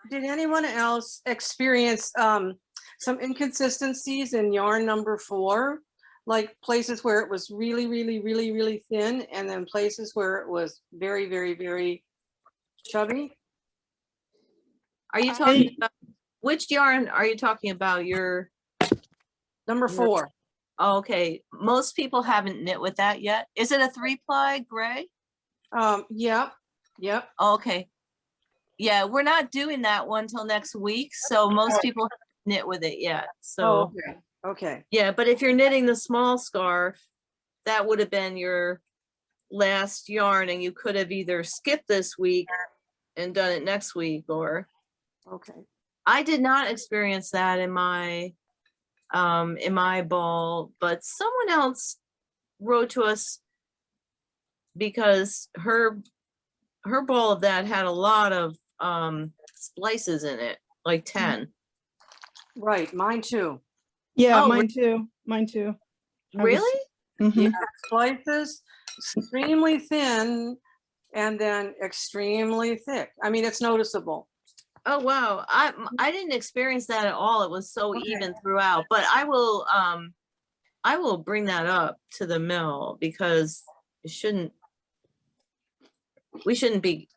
did anyone else experience some inconsistencies in yarn number 4? Like places where it was really, really, really, really thin, and then places where it was very, very, very chubby? Are you talking about, which yarn are you talking about? Your Number 4. oh, okay. Most people haven't knit with that yet. Is it a 3-ply gray? Yep, yep. Oh, okay. Yeah, we're not doing that one till next week, so most people haven't knit with it yet. So Oh, okay, okay. yeah, but if you're knitting the small scarf, that would have been your last yarn, and you could have either skipped this week and done it next week, or Okay. I did not experience that in my ball, but someone else wrote to us because her ball of that had a lot of splices in it, like 10. Right, mine too. Yeah, Oh, mine too. Mine too. Really? Mhm. Slices, extremely thin, and then extremely thick. I mean, it's noticeable. Oh wow, I didn't experience that at all. It was so Okay. even throughout. But I will bring that up to the mill, because it shouldn't, we shouldn't be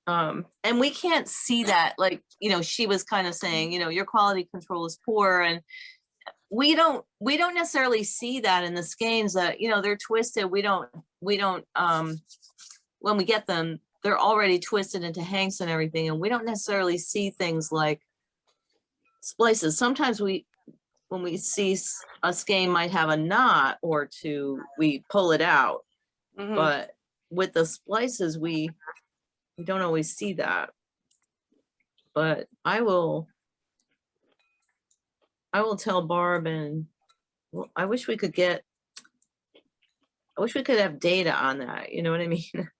and we can't see that, like, you know, she was kind of saying, you know, your quality control is poor, and we don't necessarily see that in the skeins, that, you know, they're twisted. We don't when we get them, they're already twisted into hanks and everything, and we don't necessarily see things like splices. Sometimes when we see a skein might have a knot or two, we pull it out. Mhm. But with the splices, we don't always see that. But I will tell Barb, and well, I wish we could have data on that. You know what I mean?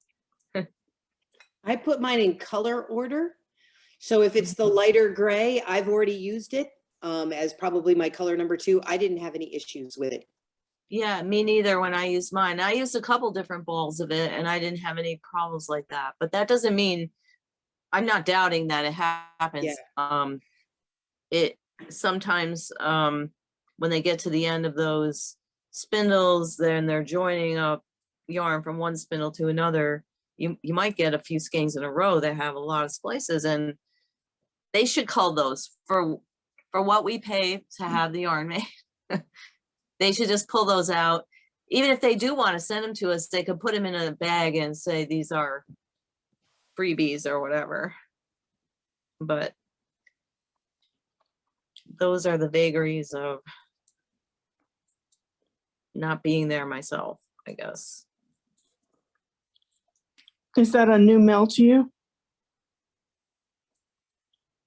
I put mine in color order. So if it's the lighter gray, I've already used it as probably my color number 2. I didn't have any issues with it. Yeah, me neither. When I used mine, I used a couple different balls of it, and I didn't have any problems like that. But that doesn't mean, I'm not doubting that it happens. It sometimes when they get to the end of those spindles, then they're joining up yarn from one spindle to another. You might get a few skeins in a row that have a lot of splices, and they should cull those for what we pay to have the yarn made. They should just pull those out. Even if they do want to send them to us, they could put them in a bag and say these are freebies or whatever. But those are the vagaries of not being there myself, I guess. Is that a new mill to you?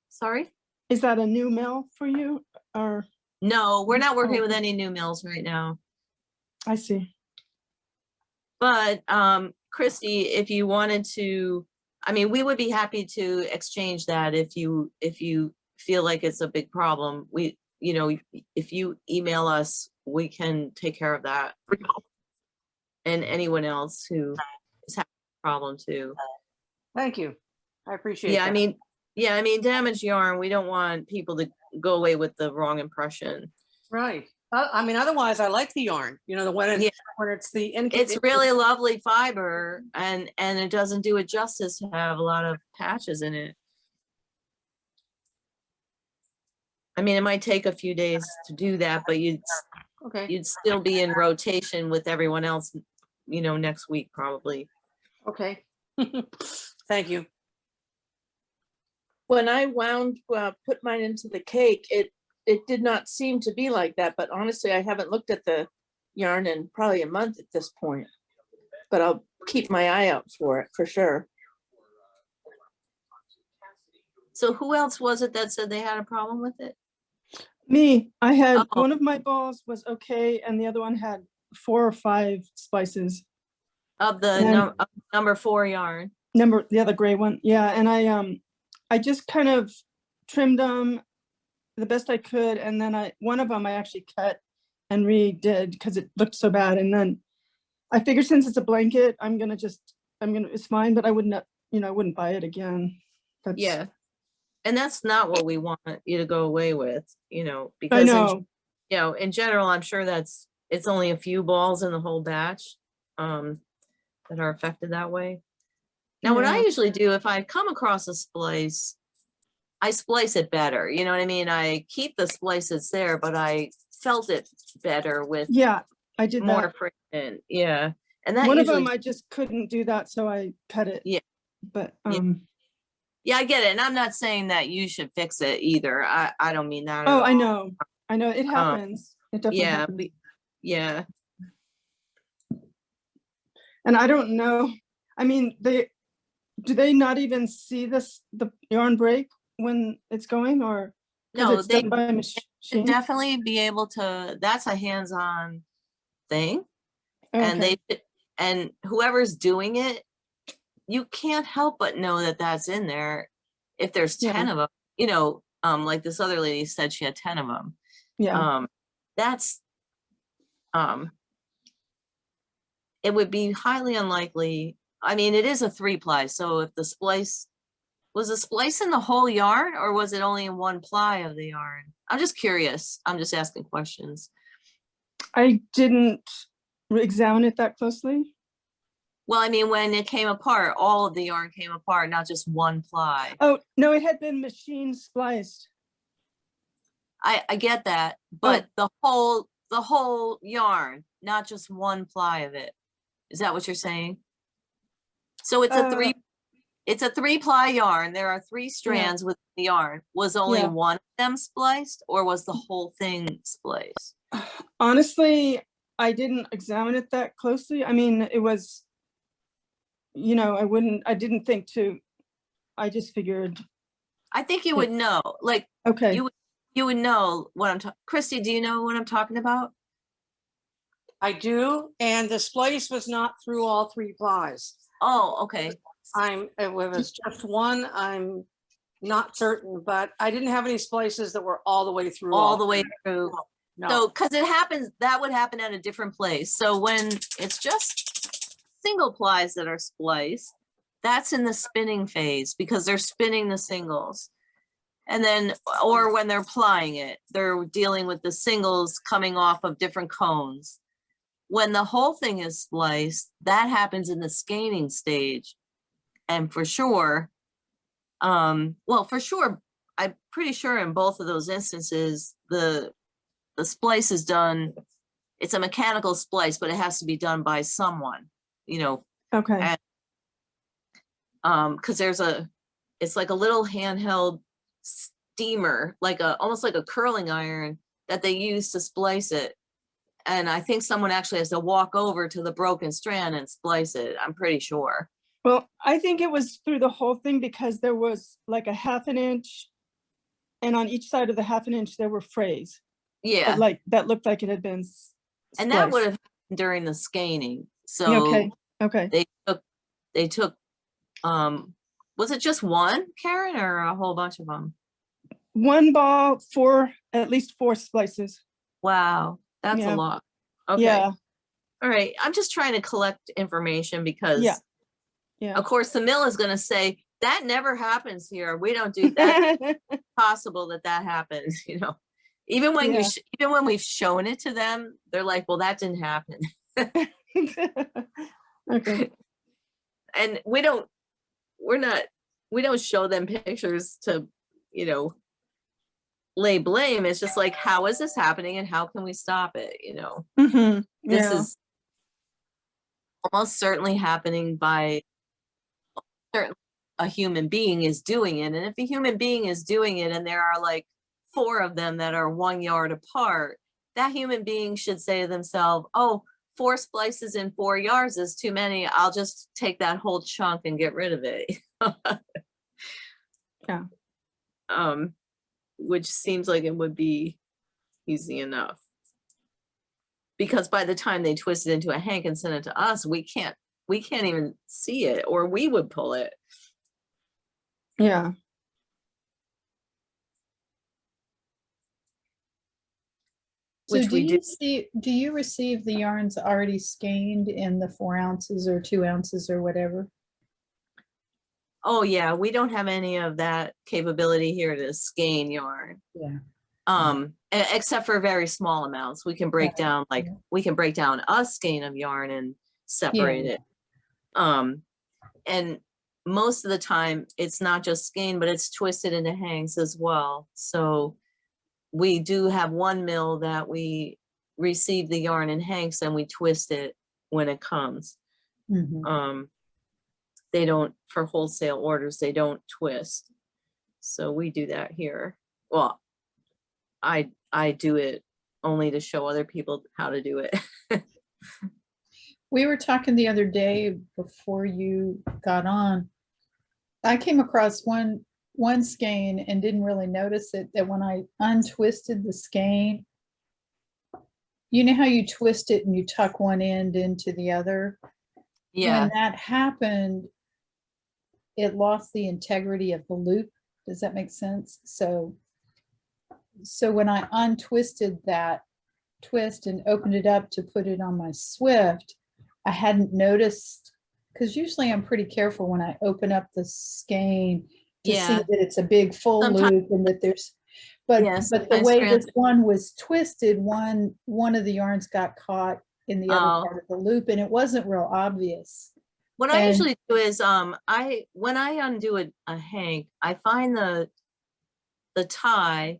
Sorry? Is that a new mill for you, or? No, we're not working with Okay. any new mills right now. I see. But Christy, if you wanted to, I mean, we would be happy to exchange that if you feel like it's a big problem. We, you know, if you email us, we can take care of that. And anyone else who is having a problem too. Thank you. I appreciate Yeah, that. I mean, damaged yarn, we don't want people to go away with the wrong impression. Right. I mean, otherwise, I like the yarn. You know, when it's the It's really lovely fiber, and it doesn't do it justice to have a lot of patches in it. I mean, it might take a few days to do that, but you'd still be in rotation with everyone else, you know, next week probably. Okay. Thank you. When I put mine into the cake, it did not seem to be like that, but honestly, I haven't looked at the yarn in probably a month at this point, but I'll keep my eye out for it for sure. So who else was it that said they had a problem with it? Me, I had one of my balls was okay, and the other one had 4 or 5 splices. Of the number 4 yarn. The other gray one, yeah. And I just kind of trimmed them the best I could, and then one of them I actually cut and redid because it looked so bad. And then I figured since it's a blanket, it's fine, but I wouldn't, I wouldn't buy it again. Yeah. And that's not what we want you to go away with, you know, I because, know. you know, in general, I'm sure it's only a few balls in the whole batch that are affected that way. Now, what I Yeah. usually do if I come across a splice, I splice it better. You know what I mean? I keep the splice that's there, but I felt it better with Yeah, I did more that. friction. Yeah. And that One of usually, them, I just couldn't do that, so I cut it. Yeah. But, Yeah. Yeah, I get it. And I'm not saying that you should fix it either. I don't mean that at oh, I all. know. I know, it happens. It definitely Yeah. happens. Yeah. And I don't know, I mean, do they not even see this, the yarn break when it's going, or? 'Cause No, it's they done by a should machine? definitely be able to, that's a hands-on thing. And Okay, and whoever's doing it, you can't help but know that that's in there. If there's 10 Yeah. of them, you know, like this other lady said she had 10 of them. yeah, That's, it would be highly unlikely. I mean, it is a 3-ply. So if the splice, was the splice in the whole yarn or was it only in 1 ply of the yarn? I'm just curious. I'm just asking questions. I didn't examine it that closely. Well, I mean, when it came apart, all of the yarn came apart, not just 1 ply. Oh, no, it had been machine spliced. I get that, but the whole yarn, not just 1 ply of it. Is that what you're saying? So it's it's a 3-ply yarn. There are 3 strands with the yarn. Was only Yeah. one of them spliced or was the whole thing spliced? Honestly, I didn't examine it that closely. I mean, it was, you know, I didn't think to, I just figured, I think you would know, like, okay, you would know what I'm talking. Christy, do you know what I'm talking about? I do, and the splice was not through all 3 plies. Oh, okay. It was just one, I'm not certain, but I didn't have any splices that were all the way through. All the way through. No, So, because it happens, that would happen at a different place. So when it's just single plies that are spliced, that's in the spinning phase because they're spinning the singles. And then, or when they're plying it, they're dealing with the singles coming off of different cones. When the whole thing is spliced, that happens in the skeinin stage. And for sure, well, for sure, I'm pretty sure in both of those instances, the splice is done, it's a mechanical splice, but it has to be done by someone, you know, okay, because it's like a little handheld steamer, like almost like a curling iron that they use to splice it. And I think someone actually has to walk over to the broken strand and splice it. I'm pretty sure. well, I think it was through the whole thing because there was like a 1/2 inch, and on each side of the 1/2 inch, there were frays. Yeah. Like, that looked like it had been And that would spliced. have happened during the skeinin. So Okay, okay. they took, was it just one, Karen, or a whole bunch of them? One ball, at least 4 splices. Wow, that's a Yeah. lot. Okay. Yeah, All right. I'm just trying to collect information because, yeah. of course, the mill is going to say that never happens here. We don't do that. It's possible that happens. You know, even when Yeah. even when we've shown it to them, they're like, "Well, that didn't happen." Okay, And we don't show them pictures to, you know, lay blame. It's just like, how is this happening and how can we stop it? You know, mhm, this yeah, is almost certainly happening by a human being is doing it. And if a human being is doing it and there are like 4 of them that are 1 yard apart, that human being should say to themselves, oh, 4 splices in 4 yards is too many. I'll just take that whole chunk and get rid of it. Yeah. Which seems like it would be easy enough. Because by the time they twist it into a hank and send it to us, we can't even see it, or we would pull it. yeah. So Which we do. do you receive the yarns already skeined in the 4 ounces or 2 ounces or whatever? Oh, yeah, we don't have any of that capability here to skein yarn. Yeah. Except for very small amounts. We can break down, like, yeah. we can break down a skein of yarn and separate it. And most of the time, it's not just skein, but it's twisted into hanks as well. So we do have one mill that we receive the yarn in hanks and we twist it when it comes. Mhm. They don't, for wholesale orders, they don't twist. So we do that here. Well, I do it only to show other people how to do it. We were talking the other day before you got on. I came across one skein and didn't really notice it, that when I untwisted the skein, you know how you twist it and you tuck one end into the other? Yeah, When that happened, it lost the integrity of the loop. Does that make sense? So when I untwisted that twist and opened it up to put it on my Swift, I hadn't noticed, because usually I'm pretty careful when I open up the skein to see Yeah. that it's a big full Sometimes- loop and that there's, but Yeah, the sometimes way strands- this one was twisted, one of the yarns got caught in the other Oh. part of the loop and it wasn't real obvious. What I And- usually do is, when I undo a hank, I find the tie,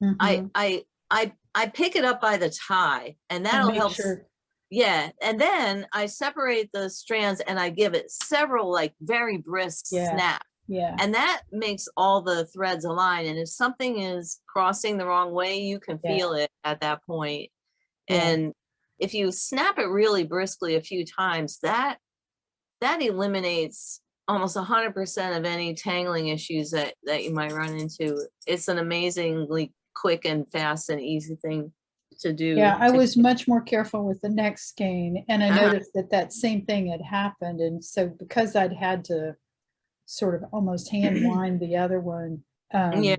Mhm. I pick it up by the tie and And that'll make help. sure- Yeah, and then I separate the strands and I give it several like very brisk Yeah. snaps. Yeah, And that makes all the threads align. And if something is crossing the wrong way, you can Yeah. feel it at that point. Yeah. And if you snap it really briskly a few times, that eliminates almost 100% of any tangling issues that you might run into. It's an amazingly quick and fast and easy thing to do. yeah, I was much more careful with the next skein and I Uh-huh. noticed that same thing had happened. And so because I'd had to sort of almost hand wind the other one, Yeah.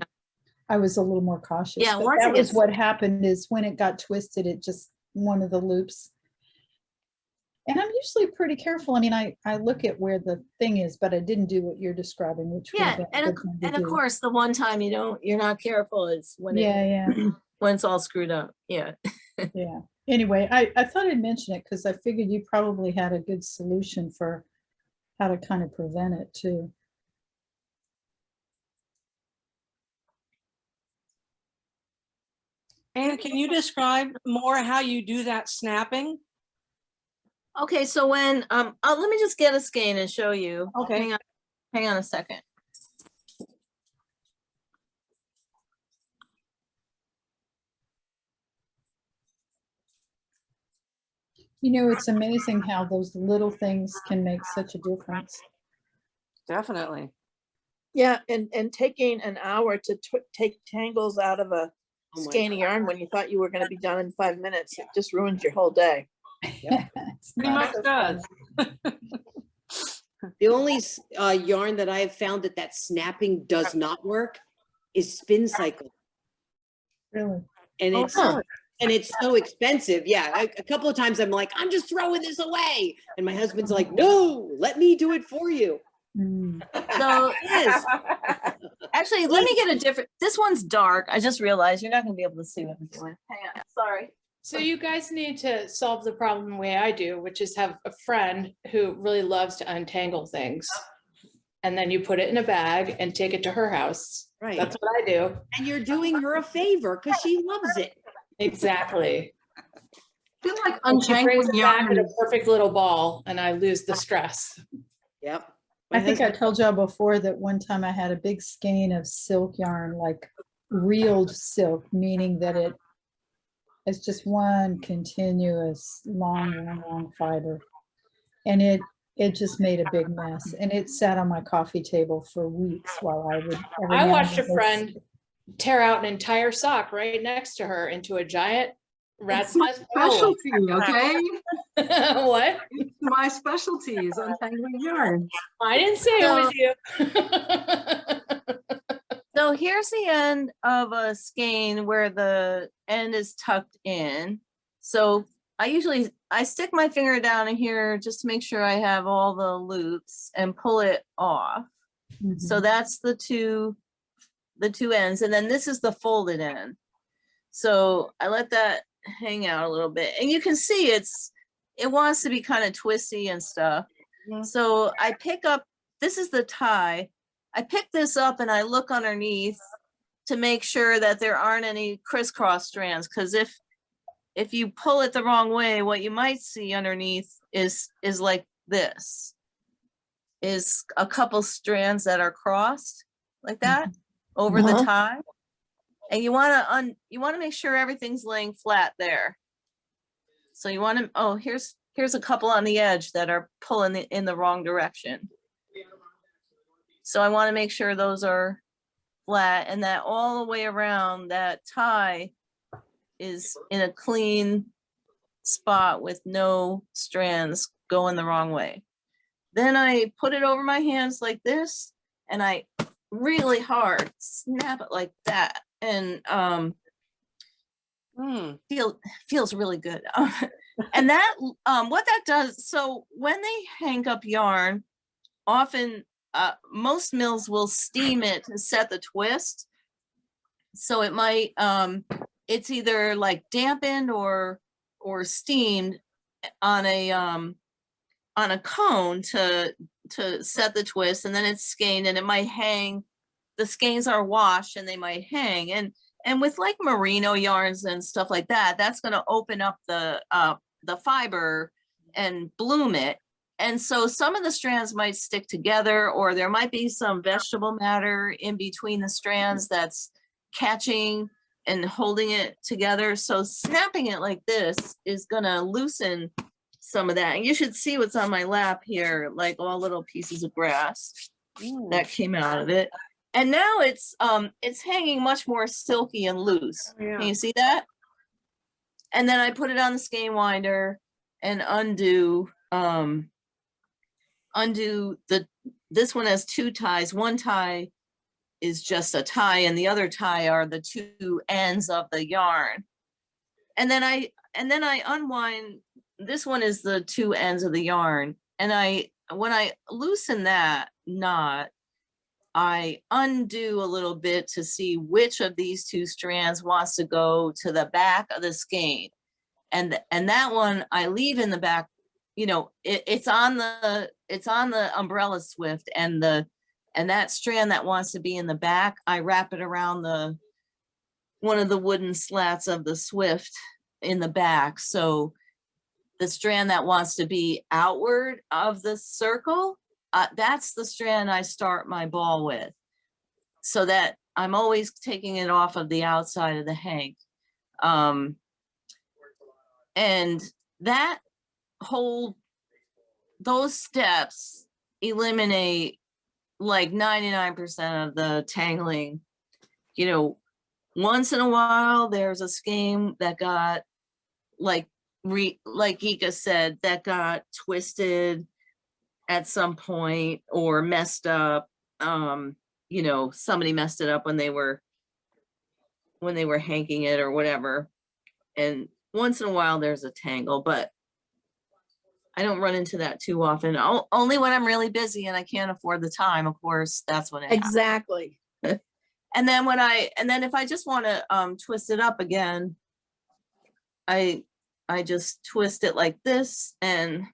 I was a little more cautious. Yeah, But once it that was gets- what happened, is when it got twisted, it just, one of the loops. And I'm usually pretty careful. I mean, I look at where the thing is, but I didn't do what you're describing, which would have Yeah, been a good thing to and of do. course, the one time you're not careful is when Yeah, yeah, when it's all screwed up. Yeah. yeah. Anyway, I thought I'd mention it because I figured you probably had a good solution for how to kind of prevent it too. And can you describe more how you do that snapping? Okay, so when let me just get a skein and show you. Okay. Hang on a second. You know, it's amazing how those little things can make such a difference. Definitely. Yeah, and taking an hour to take tangles out of a Oh my skein of yarn when you thought you were gonna be done in 5 minutes, it just ruins your whole day. It's Pretty not much so does. fun. The only yarn that I have found that snapping does not work is Spin Cycle. Really. And Oh, it's really? and it's so expensive. Yeah, a couple of times I'm like, I'm just throwing this away, and my husband's like, no, let me do it for you. Mm. So Yes, actually, let me get a different. This one's dark. I just realized you're not going to be able to see what I'm doing. Hang on. Sorry. So you guys need to solve the problem the way I do, which is have a friend who really loves to untangle things. And then you put it in a bag and take it to her house. right. That's what I do. And you're doing her a favor because she loves it. Exactly. I feel like And she brings untangling it back in yarn. a perfect little ball and I lose the stress. Yep. I think I told y'all before that one time I had a big skein of silk yarn, like reeled silk, meaning that it's just one continuous long fiber. And it just made a big mess. And it sat on my coffee table for weeks while I would. every I now watched and a then friend tear out an entire sock right next to her into a giant rat's nest ball. Specialty, okay? What? My specialty is untangling yarn. I didn't say it was you. So here's the end of a skein where the end is tucked in. So I stick my finger down in here just to make sure I have all the loops and pull it off. So that's the two ends, and then this is the folded end. So I let that hang out a little bit, and you can see it wants to be kind of twisty and stuff. Mhm. So I pick up, this is the tie. I pick this up and I look underneath to make sure that there aren't any crisscross strands, because if you pull it the wrong way, what you might see underneath is like this, is a couple strands that are crossed like that over the Uh-huh. tie. And you want to make sure everything's laying flat there. So you want to, oh, here's a couple on the edge that are pulling in the wrong direction. So I want to make sure those are flat, and that all the way around that tie is in a clean spot with no strands going the wrong way. Then I put it over my hands like this, and I really hard snap it like that, and feels really good. And that what that does, so when they hang up yarn, often most mills will steam it to set the twist. So it might it's either like dampened or steamed on a cone to set the twist, and then it's skeined, and it might hang. The skeins are washed and they might hang, and with like merino yarns and stuff like that, that's going to open up the fiber and bloom it. And so some of the strands might stick together, or there might be some vegetable matter in between the strands that's catching and holding it together. So snapping it like this is going to loosen some of that. And you should see what's on my lap here, like all little pieces of grass that came out of it. And now it's hanging much more silky and loose. Yeah. Can you see that? And then I put it on the skein winder and undo this one has two ties. One tie is just a tie, and the other tie are the two ends of the yarn. And then I unwind. This one is the two ends of the yarn, and when I loosen that knot, I undo a little bit to see which of these two strands wants to go to the back of the skein, and that one I leave in the back. You know, it's on the umbrella swift, and that strand that wants to be in the back, I wrap it around one of the wooden slats of the swift in the back. So the strand that wants to be outward of the circle, that's the strand I start my ball with, so that I'm always taking it off of the outside of the hank. And those steps eliminate like 99% of the tangling. You know, once in a while there's a skein that got like Ika said, that got twisted at some point or messed up. You know, somebody messed it up when they were hanking it or whatever. And once in a while there's a tangle, but I don't run into that too often. Only when I'm really busy and I can't afford the time, of course, that's when it happens. Exactly. And then if I just want to twist it up again, I just twist it like this and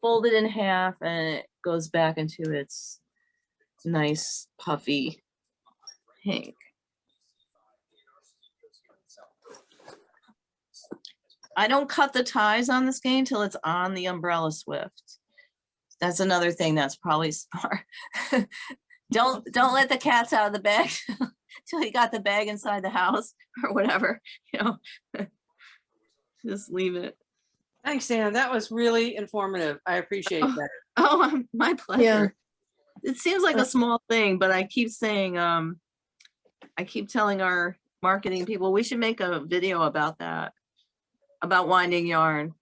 fold it in half, and it goes back into its nice puffy hank. I don't cut the ties on the skein till it's on the umbrella swift. That's another thing that's probably smart. Don't let the cats out of the bag till you got the bag inside the house or whatever, you know. Just leave it. Thanks, Ann. That was really informative. I appreciate that. Oh, my pleasure. It seems like a small thing, but I keep saying, I keep telling our marketing people, we should make a video about that, about winding yarn.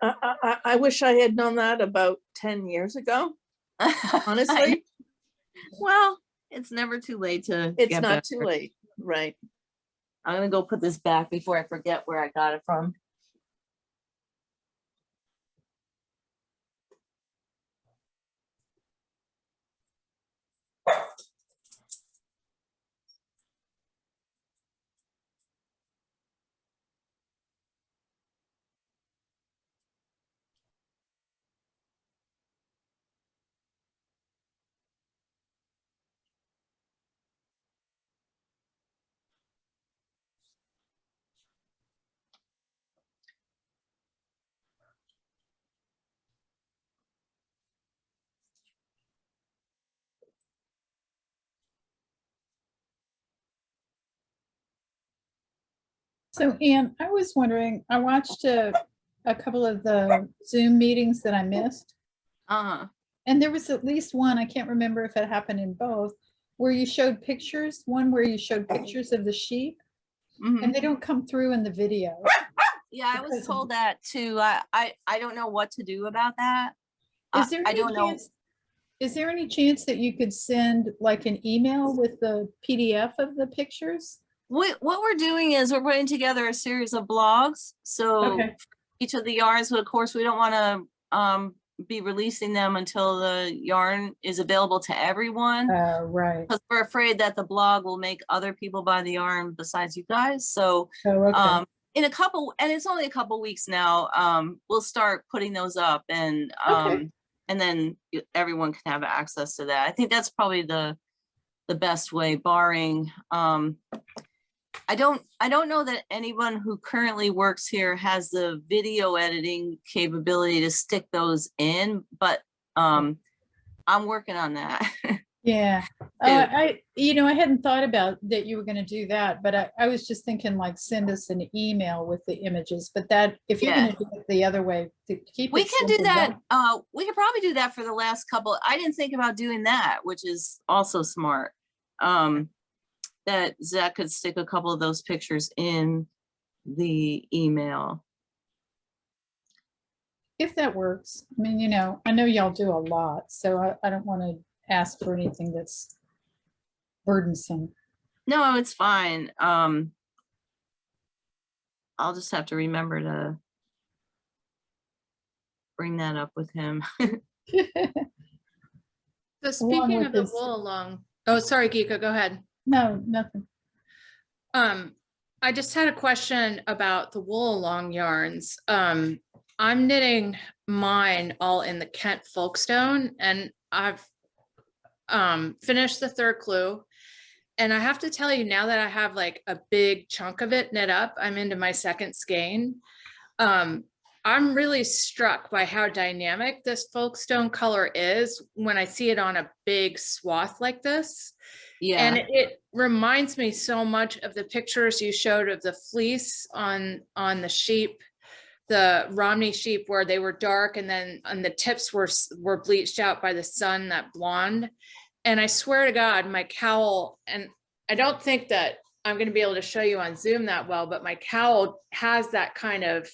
I wish I had known that about 10 years ago, honestly. Well, it's never too late to It's get not better. too late, right? I'm gonna go put this back before I forget where I got it from. So Anne, I was wondering, I watched a couple of the Zoom meetings that I missed. And there was at least one, I can't remember if it happened in both, where you showed pictures, one where you showed pictures of the sheep Mhm. and they don't come through in the video. Yeah, I was because of- told that too. I don't know what to do about that. Is there I any don't know. chance, is there any chance that you could send like an email with the PDF of the pictures? What we're doing is we're putting together a series of blogs. So Okay, each of the yarns, but of course, we don't want to be releasing them until the yarn is available to everyone. right. Because we're afraid that the blog will make other people buy the yarn besides you guys. So Oh, okay. in a couple, and it's only a couple weeks now, we'll start putting those up and Okay. then everyone can have access to that. I think that's probably the best way, barring I don't know that anyone who currently works here has the video editing capability to stick those in, but I'm working on that. Yeah, I hadn't thought about that you were gonna do that, but I was just thinking like send us an email with the images, but that, if you're Yeah. gonna do it the other way, to keep We it can do simple, that. We could probably do that for the last couple. I didn't think about doing that, which is also smart. That Zach could stick a couple of those pictures in the email. if that works. I mean, I know y'all do a lot, so I don't want to ask for anything that's burdensome. No, it's fine. I'll just have to remember to bring that up with him. So speaking with of the this- wool along, oh, sorry, Geeka, go ahead. No, nothing. I just had a question about the wool along yarns. I'm knitting mine all in the Kent Folkstone, and I've finished the third clue. And I have to tell you, now that I have like a big chunk of it knit up, I'm into my second skein. I'm really struck by how dynamic this Folkstone color is when I see it on a big swath like this. Yeah. And it reminds me so much of the pictures you showed of the fleece on the sheep, the Romney sheep, where they were dark and then and the tips were bleached out by the sun, that blonde. And I swear to God, my cowl, and I don't think that I'm going to be able to show you on Zoom that well, but my cowl has that kind of,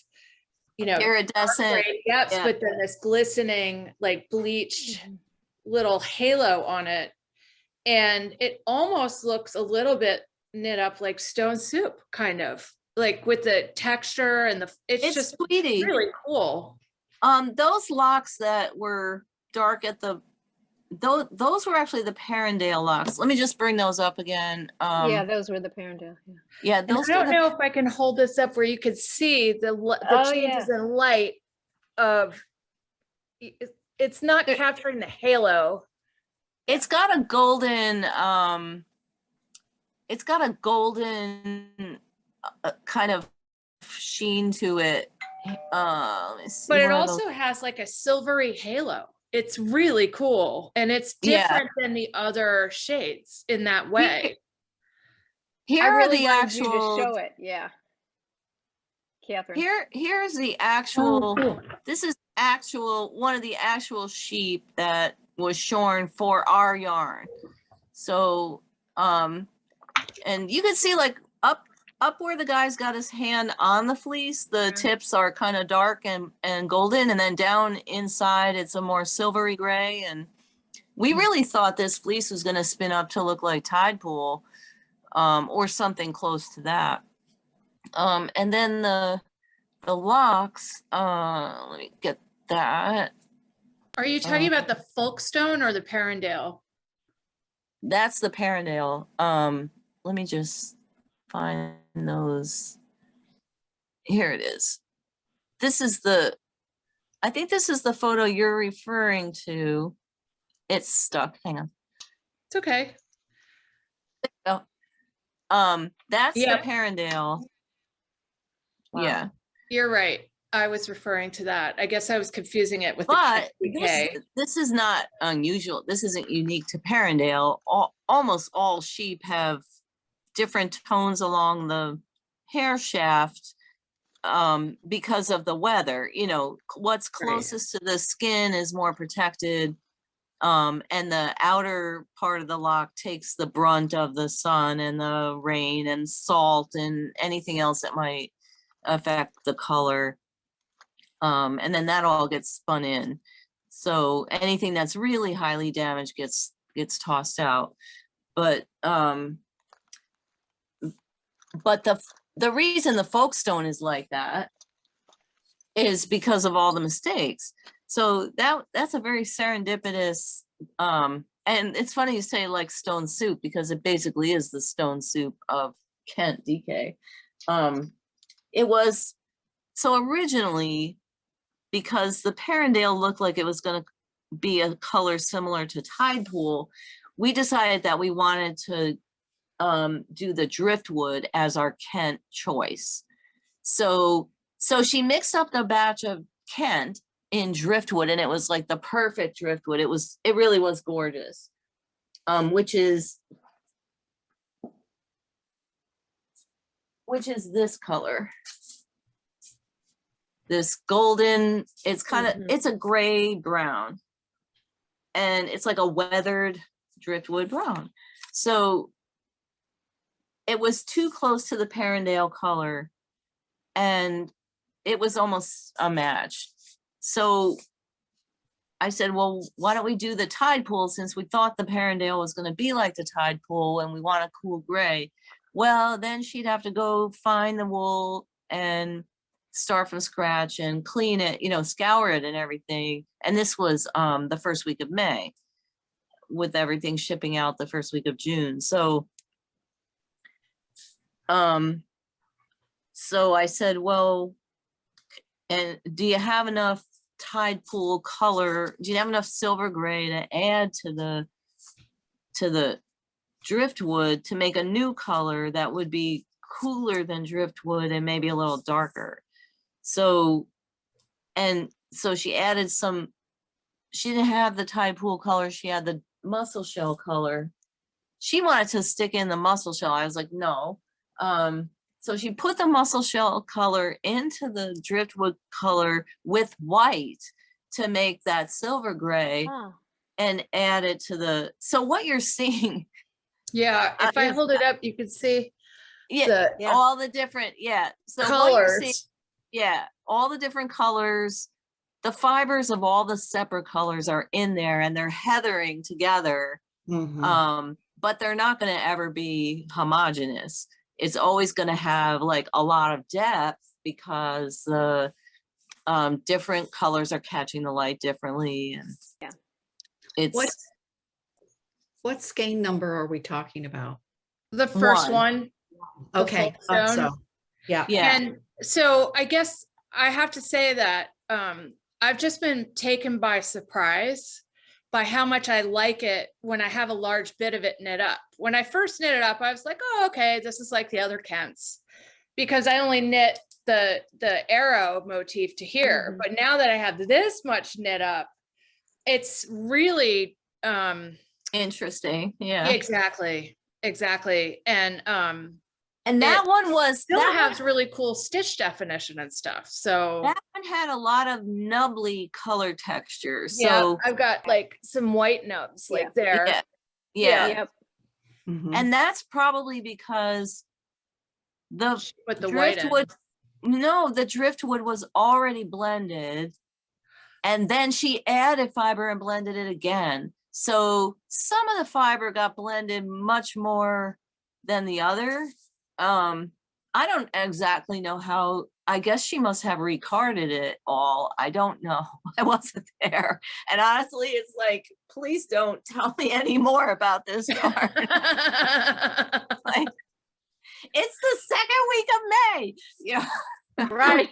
Iridescent. gray depths, yeah. but then this glistening, like bleached little halo on it. And it almost looks a little bit knit up like stone soup, kind of like with the texture and it's just Sweetie. really cool. Those locks that were dark at those were actually the Perrindale locks. Let me just bring those up again. Yeah, those were the Perrindale. Yeah. Yeah, And those I were don't know if I can hold this up where you could see the Oh, changes in light of, it's not capturing the halo. it's got a golden kind of sheen to it. Let me see, But it one of those- also has like a silvery halo. It's really cool. And it's Yeah. different than the other shades in that way. here I are really the wanted you to actual show it. Yeah. Catherine. here's the Oh, actual cool. this is one of the actual sheep that was shorn for our yarn. So and you can see like up where the guy's got his hand on the fleece, the tips are kind of dark and golden, and then down inside it's a more silvery gray. And we really thought this fleece was going to spin up to look like Tide Pool or something close to that. And then the locks, let me get that. Are you talking about the Folkstone or the Perrindale? That's the Perrindale. Let me just find those. Here it is. I think this is the photo you're referring to. It's stuck. Hang on. It's okay. That's Yep. the Perrindale. Wow. Yeah. You're right. I was referring to that. I guess I was confusing it with the But KPK. this is not unusual. This isn't unique to Perrindale. Almost all sheep have different tones along hair shaft because of the weather. You know, what's closest to the skin is more protected. And the outer part of the lock takes the brunt of the sun and the rain and salt and anything else that might affect the color. And then that all gets spun in. So anything that's really highly damaged gets tossed out. But the reason the Folkestone is like that is because of all the mistakes. So that's a very serendipitous, and it's funny you say like stone soup, because it basically is the stone soup of Kent DK. It was, so originally, because the Perrendale looked like it was going to be a color similar to Tide Pool, we decided that we wanted to do the driftwood as our Kent choice. So she mixed up the batch of Kent in driftwood, and it was like the perfect driftwood. It really was gorgeous. Which is this color. This golden, it's kind of, it's a gray brown, and it's like a weathered driftwood brown. So it was too close to the Perrendale color, and it was almost a match. So I said, well, why don't we do the Tide Pool, since we thought the Perrendale was going to be like the Tide Pool and we want a cool gray. Well, then she'd have to go find the wool and start from scratch and clean it, you know, scour it and everything. And this was the first week of May, with everything shipping out the first week of June. So I said, well, and do you have enough Tide Pool color? Do you have enough silver gray to add to the driftwood to make a new color that would be cooler than driftwood and maybe a little darker? So she added some, she didn't have the Tide Pool color, she had the mussel shell color. She wanted to stick in the mussel shell. I was like, no. So she put the mussel shell color into the driftwood color with white to make that silver gray, and add it to the, so what you're seeing. Yeah, if I hold it up, you can see all the different, so colors. All the different colors, the fibers of all the separate colors are in there, and they're heathering together. But they're not going to ever be homogeneous. It's always going to have like a lot of depth, because the different colors are catching the light differently. And it's what skein number are we talking about? The first one. Okay, so yeah. And so I guess I have to say that I've just been taken by surprise by how much I like it when I have a large bit of it knit up. When I first knit it up, I was like, oh, okay, this is like the other Kents, because I only knit the arrow motif to here. But now that I have this much knit up, it's really interesting. Yeah, exactly. And that one was still has really cool stitch definition and stuff. So that one had a lot of nubbly color texture. So yeah, I've got like some white nubs like there. And that's probably because the driftwood, the driftwood was already blended, and then she added fiber and blended it again. So some of the fiber got blended much more than the other. I don't exactly know how. I guess she must have recarded it all. I don't know. I wasn't there. And honestly, it's like, please don't tell me any more about this yarn. Like, it's the second week of May. Yeah. Right.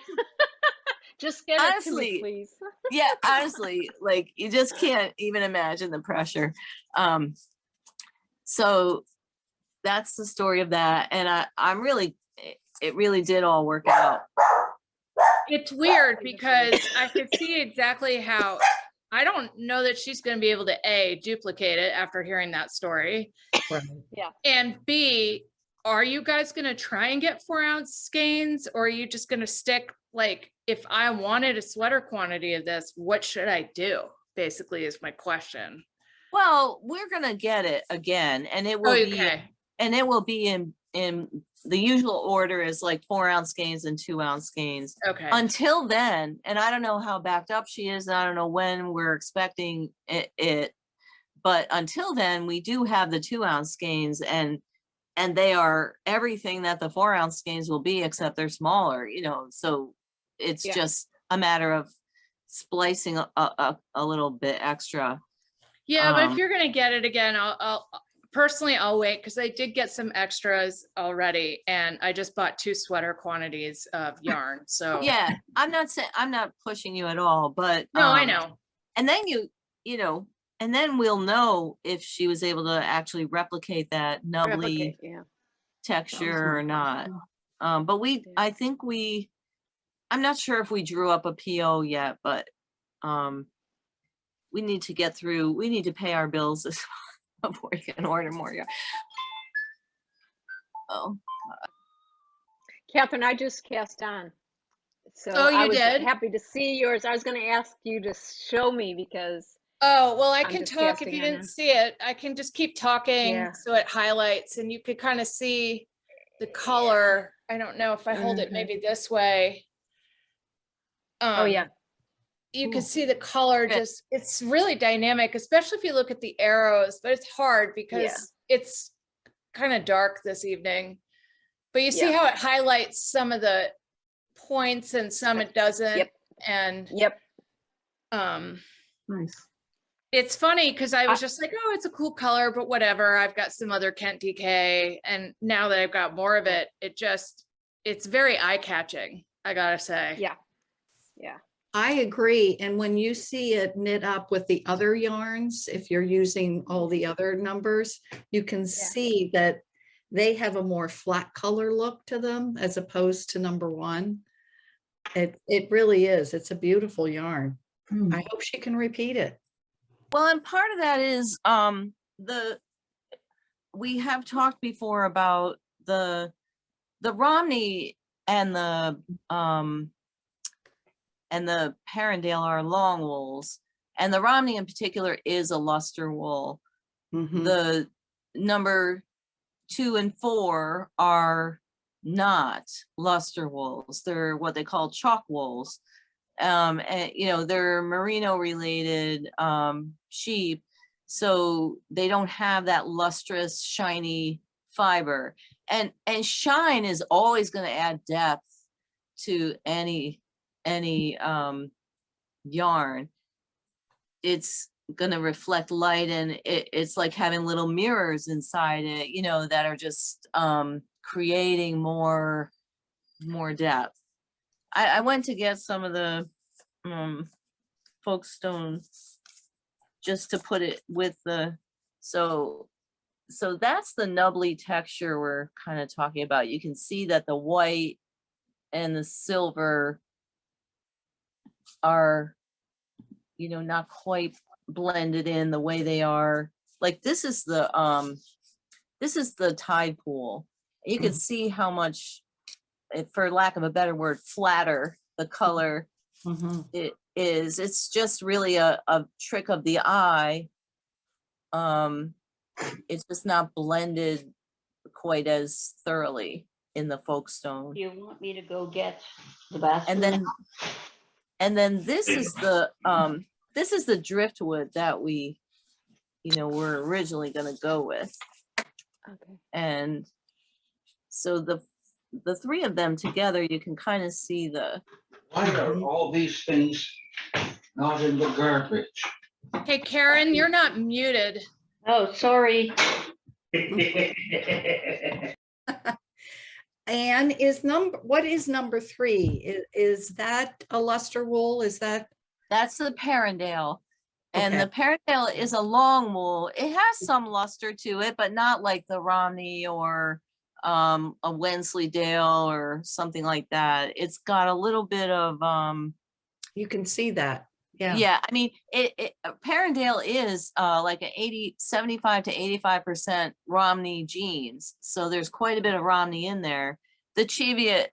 Just get honestly, it to me, please. Yeah, honestly, like you just can't even imagine the pressure. So that's the story of that. And I'm really, it really did all work out. It's weird because I could see exactly how, I don't know that she's going to be able to A, duplicate it after hearing that story. Right. Yeah. And B, are you guys gonna try and get 4-ounce skeins, or are you just gonna stick, like, if I wanted a sweater quantity of this, what should I do? Basically is my question. Well, we're gonna get it again, and it will be, Okay, and it will be in the usual order is like 4-ounce skeins and 2-ounce skeins. okay. Until then, and I don't know how backed up she is, and I don't know when we're expecting it, but until then, we do have the 2-ounce skeins, and they are everything that the 4-ounce skeins will be, except they're smaller, you know, so it's Yeah. just a matter of splicing a little bit extra. Yeah, but if Um, you're gonna get it again, I'll personally, I'll wait, because I did get some extras already, and I just bought 2 sweater quantities of yarn, so. Yeah, I'm not saying, I'm not pushing you at all, but. No, I know. And then you know, and then we'll know if she was able to actually replicate that nubbly Replicate, yeah. texture or not. But I think I'm not sure if we drew up a PO yet, but we need to pay our bills this month before we can order more yarn. Oh, Catherine, I just cast on. So Oh, I you was did? happy to see yours. I was going to ask you to show me because Oh, well, I I'm can just talk if casting you on didn't them. see it. I can just keep talking Yeah. so it highlights and you could kind of see the color. I don't know if I hold it Mhm. maybe this way. Oh, yeah. You can Ooh. see the color Good. just, it's really dynamic, especially if you look at the arrows, but it's hard because it's kind of dark this evening. But you see Yeah. how it highlights some of the points and some it doesn't. Yep. And Yep. Nice. it's funny because I was just like, oh, it's a cool color, but whatever. I've got some other Kent DK. And now that I've got more of it, it's very eye-catching, I gotta say. Yeah. Yeah. I agree. And when you see it knit up with the other yarns, if you're using all the other numbers, you can see that they have a more flat color look to them as opposed to number 1. It really is. It's a beautiful yarn. Hmm. I hope she can repeat it. well, and part of that is we have talked before about the Romney and the Parendale are long wools, and the Romney in particular is a luster wool. Mhm. The number 2 and 4 are not luster wools. They're what they call chalk wools. And you know, they're merino related sheep, so they don't have that lustrous, shiny fiber. And shine is always going to add depth to any yarn. It's gonna reflect light, and it's like having little mirrors inside it, you know, that are just creating more depth. I went to get some of the Folkestone just to put it with the, so that's the nubbly texture we're kind of talking about. You can see that the white and the silver are, you know, not quite blended in the way they are. Like this is the tide pool. You can see how much, for lack of a better word, flatter the color Mhm. it is. It's just really a trick of the eye. It's just not blended quite as thoroughly in the Folkestone. You want me to go get the basket? And then this is the driftwood that we, you know, were originally going to go with. Okay. And so the 3 of them together, you can kind of see Why are all these things not in the garbage? Hey, Karen, you're not muted. Oh, sorry. And what is number 3? Is that a luster wool? that's the Parendale. And Okay. the Parendale is a long wool. It has some luster to it, but not like the Romney or a Wensleydale or something like that. It's got a little bit of You can see that. Yeah, I mean, Parendale is like a 75 to 85% Romney genes. So there's quite a bit of Romney in there. The Cheviot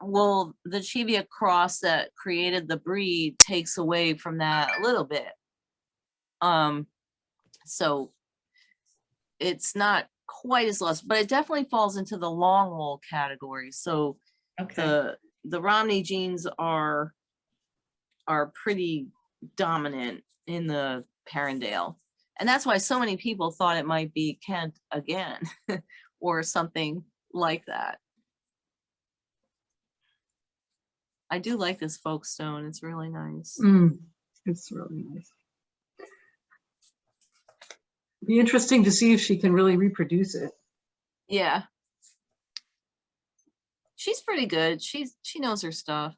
cross that created the breed takes away from that a little bit. So it's not quite as lost, but it definitely falls into the long wool category. So Okay. the Romney genes are pretty dominant in the Parendale. And that's why so many people thought it might be Kent again or something like that. I do like this Folkestone. It's really nice. It's really nice. Be interesting to see if she can really reproduce it. Yeah. She's pretty good. She knows her stuff.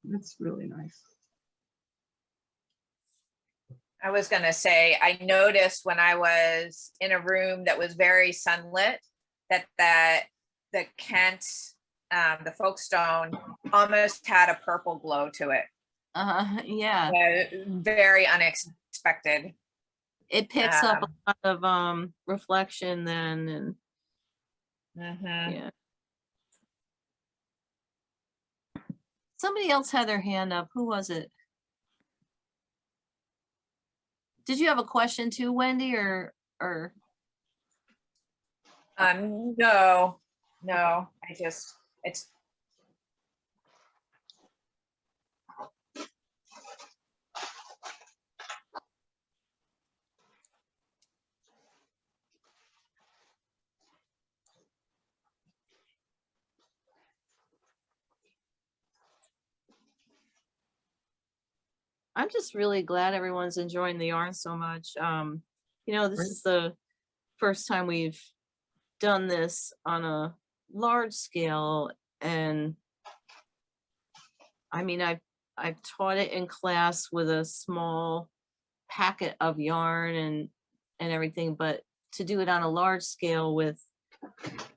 That's really nice. I was gonna say, I noticed when I was in a room that was very sunlit, that the Kent, the Folkestone almost had a purple glow to it. Yeah. Very unexpected. It picks up a lot of reflection then, and yeah. Somebody else had their hand up. Who was it? Did you have a question too, Wendy, or? No, it's. I'm just really glad everyone's enjoying the yarn so much. You know, this is the first time we've done this on a large scale, and I mean, I've taught it in class with a small packet of yarn and everything, but to do it on a large scale with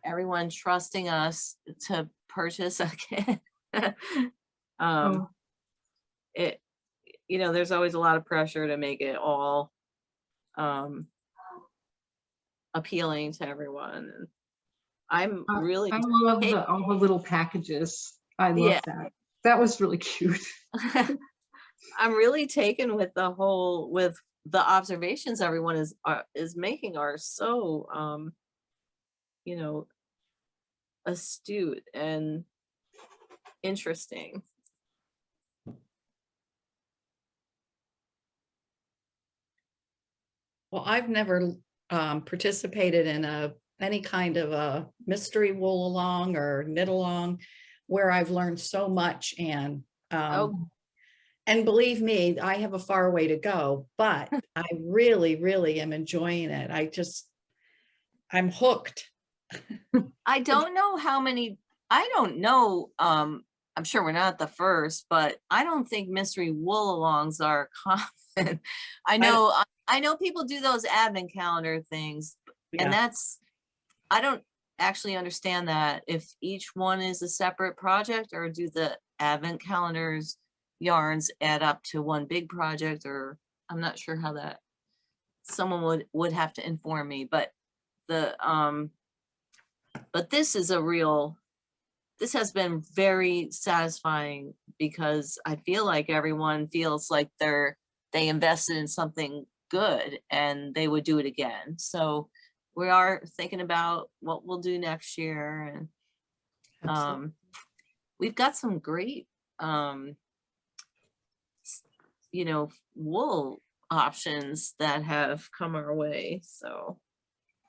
everyone trusting us to purchase a kit, it, you know, there's always a lot of pressure to make it all appealing to everyone. And I'm really, I love all the little packages. I love that. That was really cute. I'm really taken with with the observations everyone is making are so you know, astute and interesting. Well, I've never participated in any kind of a mystery wool along or knit along where I've learned so much, and believe me, I have a far way to go, but I really, really am enjoying it. I'm hooked. I don't know how many, I don't know, I'm sure we're not the first, but I don't think mystery wool alongs are common. I know people do those advent calendar things, and I don't actually understand that, if each one is a separate project, or do the advent calendars yarns add up to one big project, or I'm not sure how that, someone would have to inform me, but this is this has been very satisfying, because I feel like everyone feels like they invested in something good and they would do it again. So we are thinking about what we'll do next year, and we've got some great you know, wool options that have come our way. So,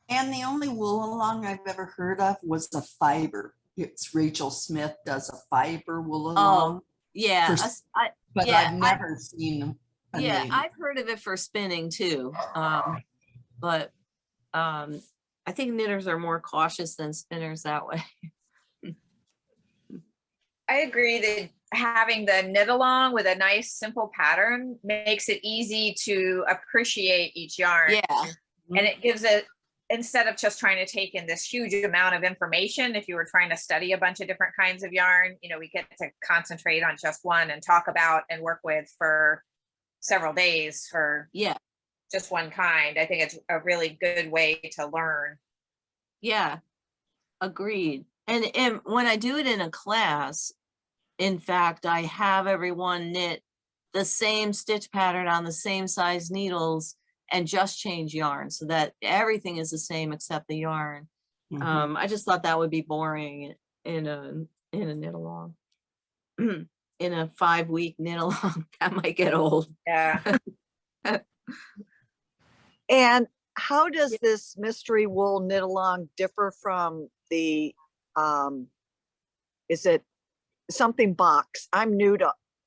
and the only wool along I've ever heard of was a fiber. It's Rachel Smith does a fiber wool along. Yeah, but I've never seen them. I've heard of it for spinning too, but I think knitters are more cautious than spinners that way. I agree that having the knit along with a nice simple pattern makes it easy to appreciate each yarn. Yeah. And it gives it, instead of just trying to take in this huge amount of information, if you were trying to study a bunch of different kinds of yarn, you know, we get to concentrate on just one and talk about and work with for several days for Yeah, just one kind. I think it's a really good way to learn. yeah, agreed. And when I do it in a class, in fact, I have everyone knit the same stitch pattern on the same size needles and just change yarn so that everything is the same except the yarn. I just thought that would be boring in a knit along. In a 5-week knit along, that might get old. Yeah. And how does this mystery wool knit along differ from the, is it something box? I'm new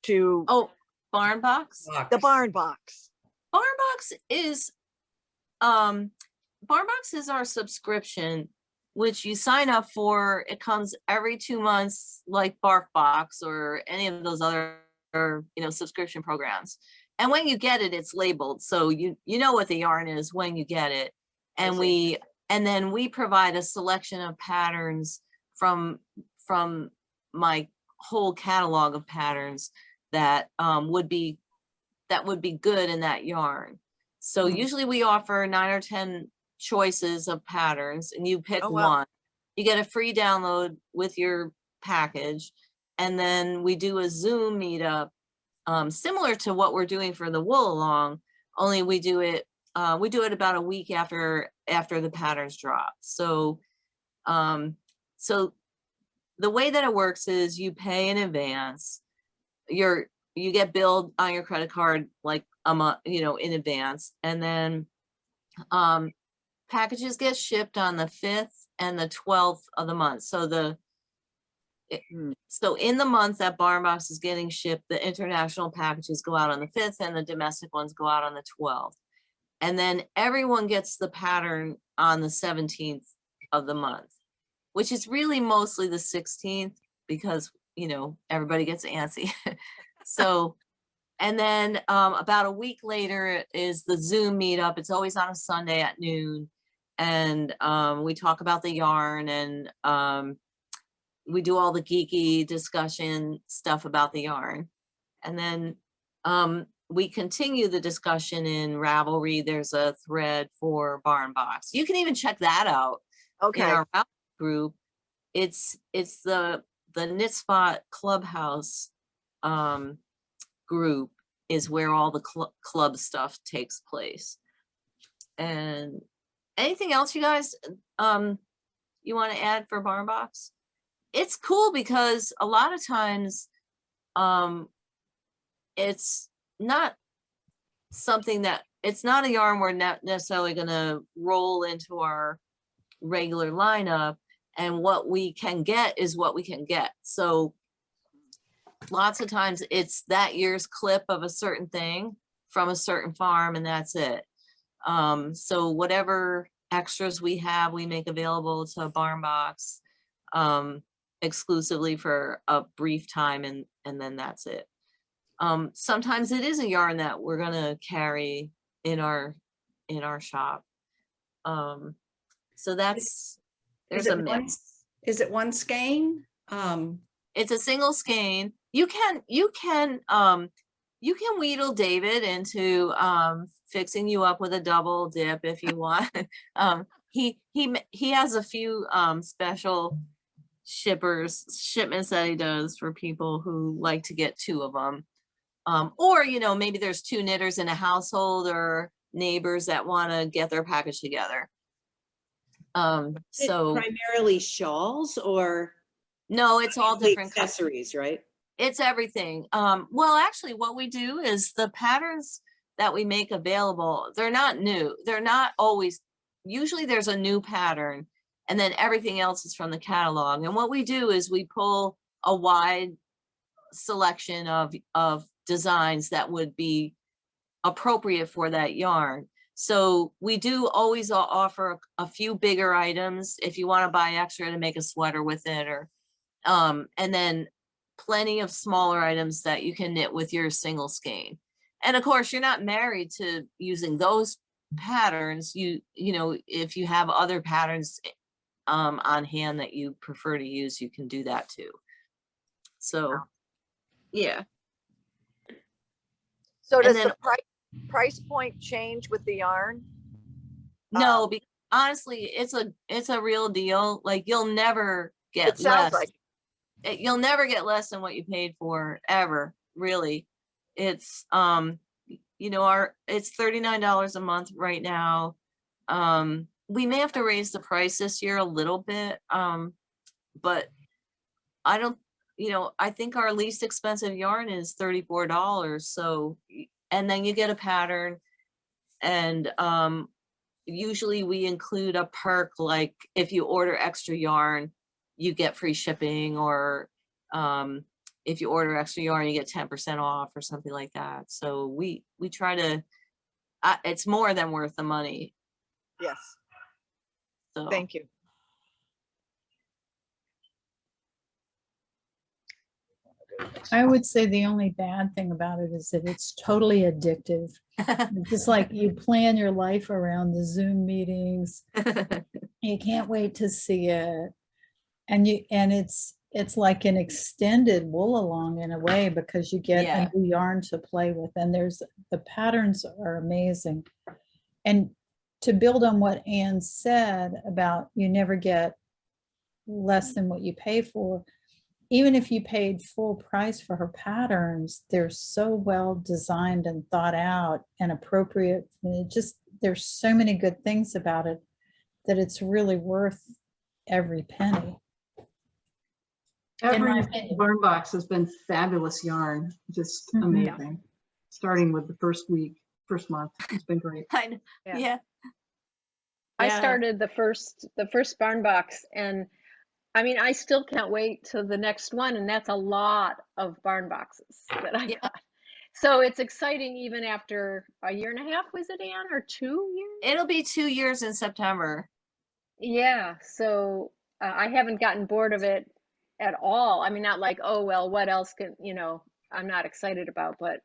to Oh, Barn Box? the barn box. Barn Box is Barn Box is our subscription, which you sign up for. It comes every 2 months, like Bark Box or any of those other, subscription programs. And when you get it, it's labeled, so you know what the yarn is when you get it. And then we provide a selection of patterns from my whole catalog of patterns that would be good in that yarn. So usually we offer 9 or 10 choices of patterns, and you pick one. You get a free download with your package, and then we do a Zoom meetup, similar to what we're doing for the wool along, only we do it about a week after the patterns drop. So so the way that it works is you pay in advance. You get billed on your credit card like a month, in advance, and then packages get shipped on the 5th and the 12th of the month. So so in the month that Barn Box is getting shipped, the international packages go out on the 5th and the domestic ones go out on the 12th. And then everyone gets the pattern on the 17th of the month, which is really mostly the 16th because, everybody gets antsy. So, and then about a week later is the Zoom meetup. It's always on a Sunday at noon. And we talk about the yarn, and we do all the geeky discussion stuff about the yarn. And then we continue the discussion in Ravelry. There's a thread for Barn Box. You can even check that out. Okay. In our Ravelry group. It's the Knit Spot Clubhouse group is where all the club stuff takes place. And anything else you guys you want to add for Barn Box? It's cool because a lot of times it's not something that, it's not a yarn we're not necessarily going to roll into our regular lineup, and what we can get is what we can get. So lots of times it's that year's clip of a certain thing from a certain farm, and that's it. So whatever extras we have, we make available to Barn Box exclusively for a brief time, and then that's it. Sometimes it is a yarn that we're gonna carry in our shop. So that's, there's a mix. Is it one skein? It's a single skein. You can wheedle David into fixing you up with a double dip if you want. He has a few special shipments that he does for people who like to get 2 of them. Or maybe there's 2 knitters in a household or neighbors that want to get their package together. So primarily shawls, or no, it's all different accessories, right? It's everything. Well, actually what we do is the patterns that we make available, they're not new. They're not always, usually there's a new pattern and then everything else is from the catalog. And what we do is we pull a wide selection of designs that would be appropriate for that yarn. So we do always offer a few bigger items if you want to buy extra to make a sweater with it, or and then plenty of smaller items that you can knit with your single skein. And of course, you're not married to using those patterns. If you have other patterns on hand that you prefer to use, you can do that too. So, yeah. So And does then- the price point change with the yarn? No, honestly, it's a real deal. Like you'll never get It sounds less. like, You'll never get less than what you paid for ever, really. It's you know, it's $39 a month right now. We may have to raise the price this year a little bit. But I don't, you know, I think our least expensive yarn is $34. So, and then you get a pattern, and usually we include a perk, like if you order extra yarn, you get free shipping, or if you order extra yarn, you get 10% off or something like that. So we try to, it's more than worth the money. yes, So thank you. I would say the only bad thing about it is that it's totally addictive. It's just like you plan your life around the Zoom meetings. You can't wait to see it. And it's like an extended wool along in a way, because you get Yeah. a new yarn to play with, and the patterns are amazing. And to build on what Anne said about you never get less than what you pay for, even if you paid full price for her patterns, they're so well designed and thought out and appropriate. And there's so many good things about it that it's really worth every penny. In my Every opinion. Barn Box has been fabulous yarn, just Mhm. amazing. Starting with the first month, it's been great. I know. Yeah. Yeah. I Yeah. started the first barn box, and I mean, I still can't wait till the next one, and that's a lot of barn boxes that I Yeah. got. So it's exciting even after a year and a half, was it, Anne, or 2 years? It'll be 2 years in September. Yeah, so I haven't gotten bored of it at all. I mean, not like, oh, well, what else can, I'm not excited about, but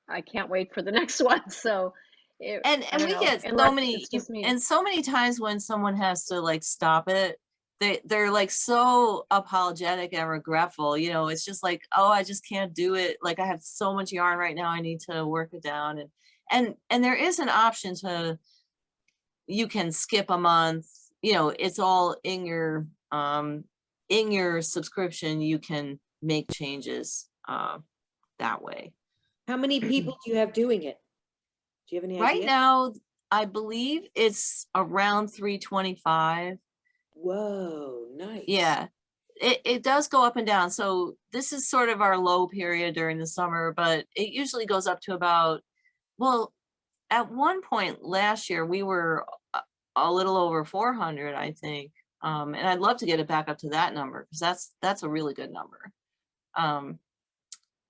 I can't wait for the next one. So, I And don't we know, get so unless many, it's just me. and so many times when someone has to like stop it, they're like so apologetic and regretful. You know, it's just like, oh, I just can't do it. Like I have so much yarn right now, I need to work it down. And there is an option you can skip a month. You know, it's all in your subscription. You can make changes that way. How many people do you have doing it? Do you have any Right idea? now, I believe it's around 325. Whoa, nice. Yeah, it does go up and down. So this is sort of our low period during the summer, but it usually goes up to about, well, at one point last year, we were a little over 400, I think. And I'd love to get it back up to that number, because that's a really good number.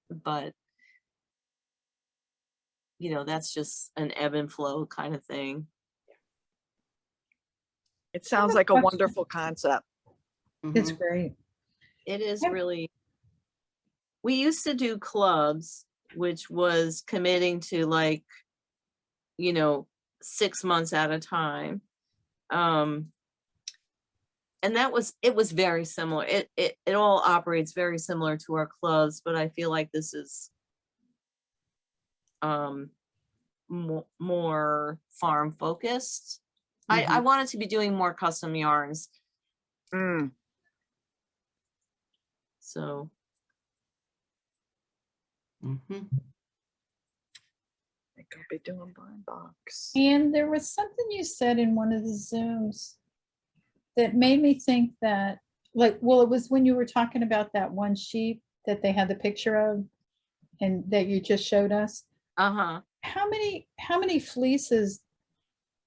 But you know, that's just an ebb and flow kind of thing. It sounds like a wonderful concept. It's great. It is really, we used to do clubs, which was committing to like, 6 months at a time. And it was very similar. It all operates very similar to our clubs, but I feel like this is more farm focused. I wanted to be doing more custom yarns. Mm. So I could be doing barn box. And there was something you said in one of the Zooms that made me think that, it was when you were talking about that one sheep that they had the picture of and that you just showed us. uh-huh. How many fleeces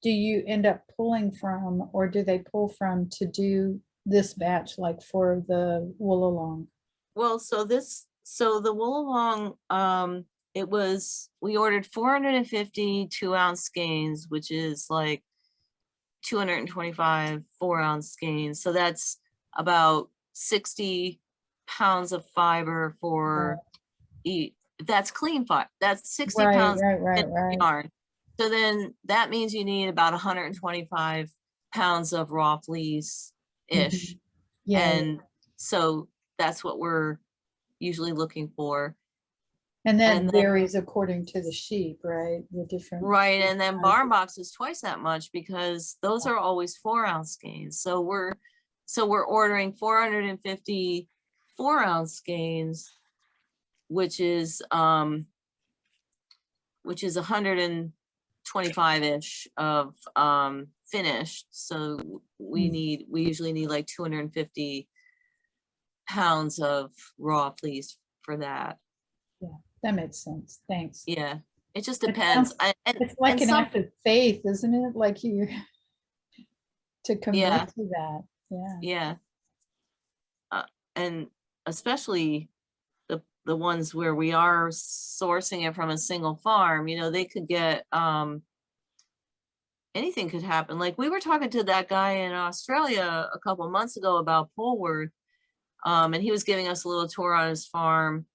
do you end up pulling from, or do they pull from to do this batch, like for the wool along? Well, so the wool along, we ordered 450 2-ounce skeins, which is like 225 4-ounce skeins. So that's about 60 pounds of fiber for each. That's clean fiber. That's 60 pounds Right. yarn. So then that means you need about 125 pounds of raw fleece ish. Yeah. And so that's what we're usually looking for. And then And then- varies according to the sheep, right? The different. Right, sheep and then sizes. barn box is twice that much because those are always 4-ounce skeins. So we're ordering 450 4-ounce skeins, which is 125-ish of finished. So we usually need like 250 pounds of raw fleece for that. That makes sense. Thanks. Yeah, it just It depends. sounds- It's like and an some- act of faith, isn't it? Like you to Yeah. commit to that. Yeah. Yeah. And especially the ones where we are sourcing it from a single farm, they could get, anything could happen. Like we were talking to that guy in Australia a couple of months ago about Poleward, and he was giving us a little tour on his farm.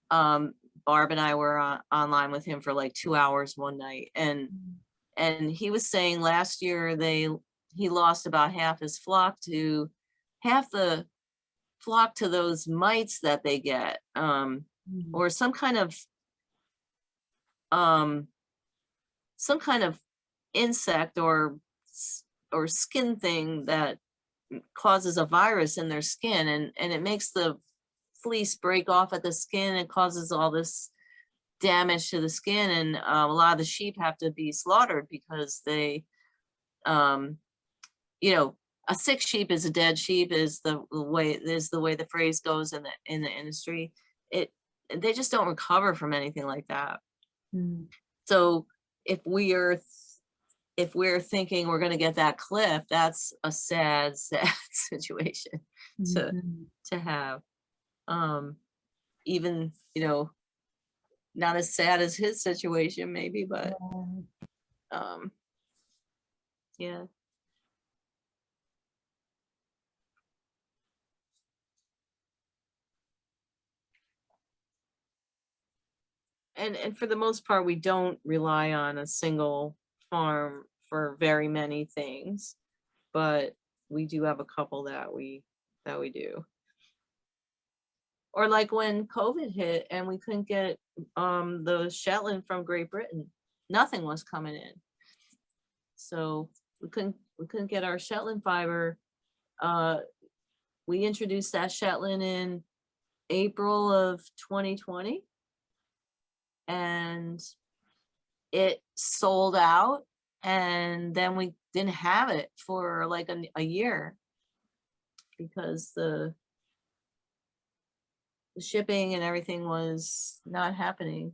Barb and I were online with him for like 2 hours one night, and he was saying last year he lost about half the flock to those mites that they get, or some kind of insect or skin thing that causes a virus in their skin, and it makes the fleece break off at the skin and causes all this damage to the skin, and a lot of the sheep have to be slaughtered because they a sick sheep is a dead sheep is the way the phrase goes in the industry. They just don't recover from anything like that. So if we're thinking we're going to get that clip, that's a sad situation to have. Even not as sad as his situation maybe, but yeah. And for the most part, we don't rely on a single farm for very many things, but we do have a couple that we do. Or like when COVID hit and we couldn't get the Shetland from Great Britain, nothing was coming in. So we couldn't get our Shetland fiber. We introduced that Shetland in April of 2020. And it sold out, and then we didn't have it for like a year because the shipping and everything was not happening.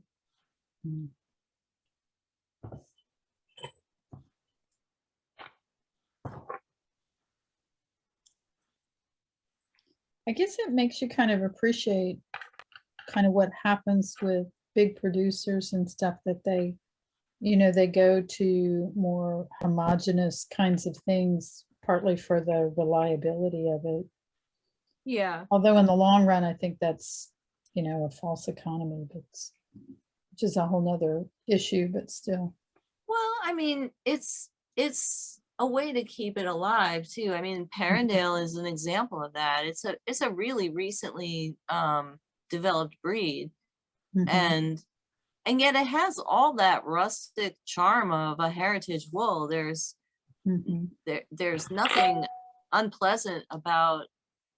I guess it makes you kind of appreciate kind of what happens with big producers and stuff, that they go to more homogeneous kinds of things, partly for the reliability of it. Yeah. Although in the long run, I think that's, a false economy, but which is a whole nother issue, but still. Well, I mean, it's a way to keep it alive too. I mean, Perrindale is an example of that. It's a really recently developed breed. And yet it has all that rustic charm of a heritage wool. There's nothing unpleasant about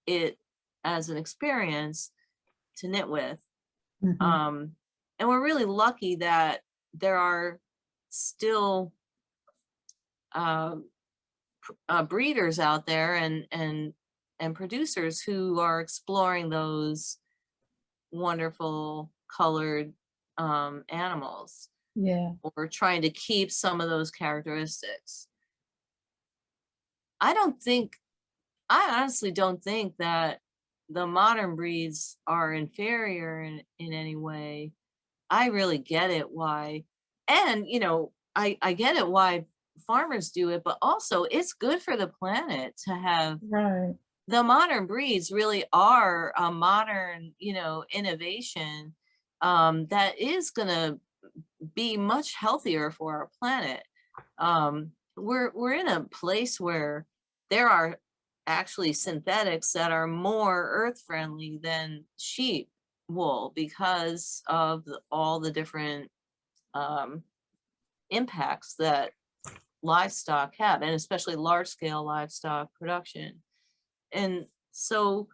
it as an experience to knit with. And we're really lucky that there are still breeders out there and producers who are exploring those wonderful colored animals, or trying to keep some of those characteristics. I honestly don't think that the modern breeds are inferior in any way. I really get it why, and I get it why farmers do it, but also it's good for the planet to have the modern breeds. Really are a modern innovation that is going to be much healthier for our planet. We're in a place where there are actually synthetics that are more earth friendly than sheep. wool because of all the different impacts that livestock have, and especially large scale livestock production. And so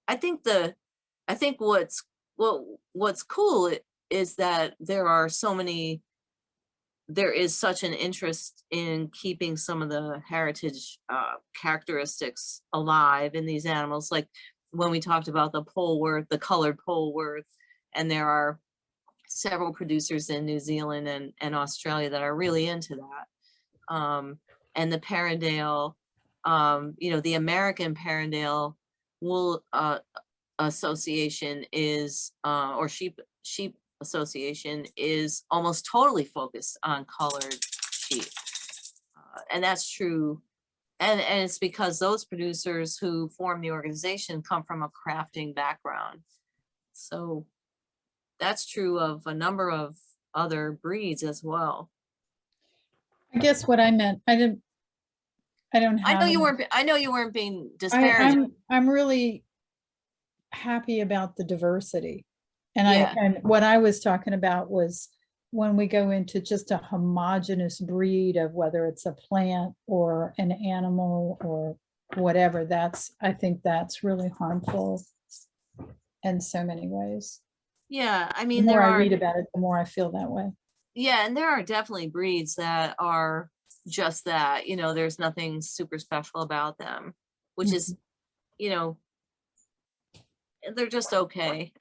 I think what's cool is that there is such an interest in keeping some of the heritage characteristics alive in these animals. Like when we talked about the Polworth, the colored Polworth, and there are several producers in New Zealand and Australia that are really into that. And the Perindale, the American Perindale Wool Association is, or Sheep Association is almost totally focused on colored sheep. And that's true. And it's because those producers who form the organization come from a crafting background. So that's true of a number of other breeds as well. I guess what I meant, I don't have. I know you weren't being disparaging. I'm really happy about the diversity. And what I was talking about was when we go into just a homogeneous breed of whether it's a plant or an animal or whatever, I think that's really harmful in so many ways. Yeah, I The mean, more I read about it, the more I feel that way. Yeah, and there are definitely breeds that are just that, there's nothing super special about them, which is, they're just okay.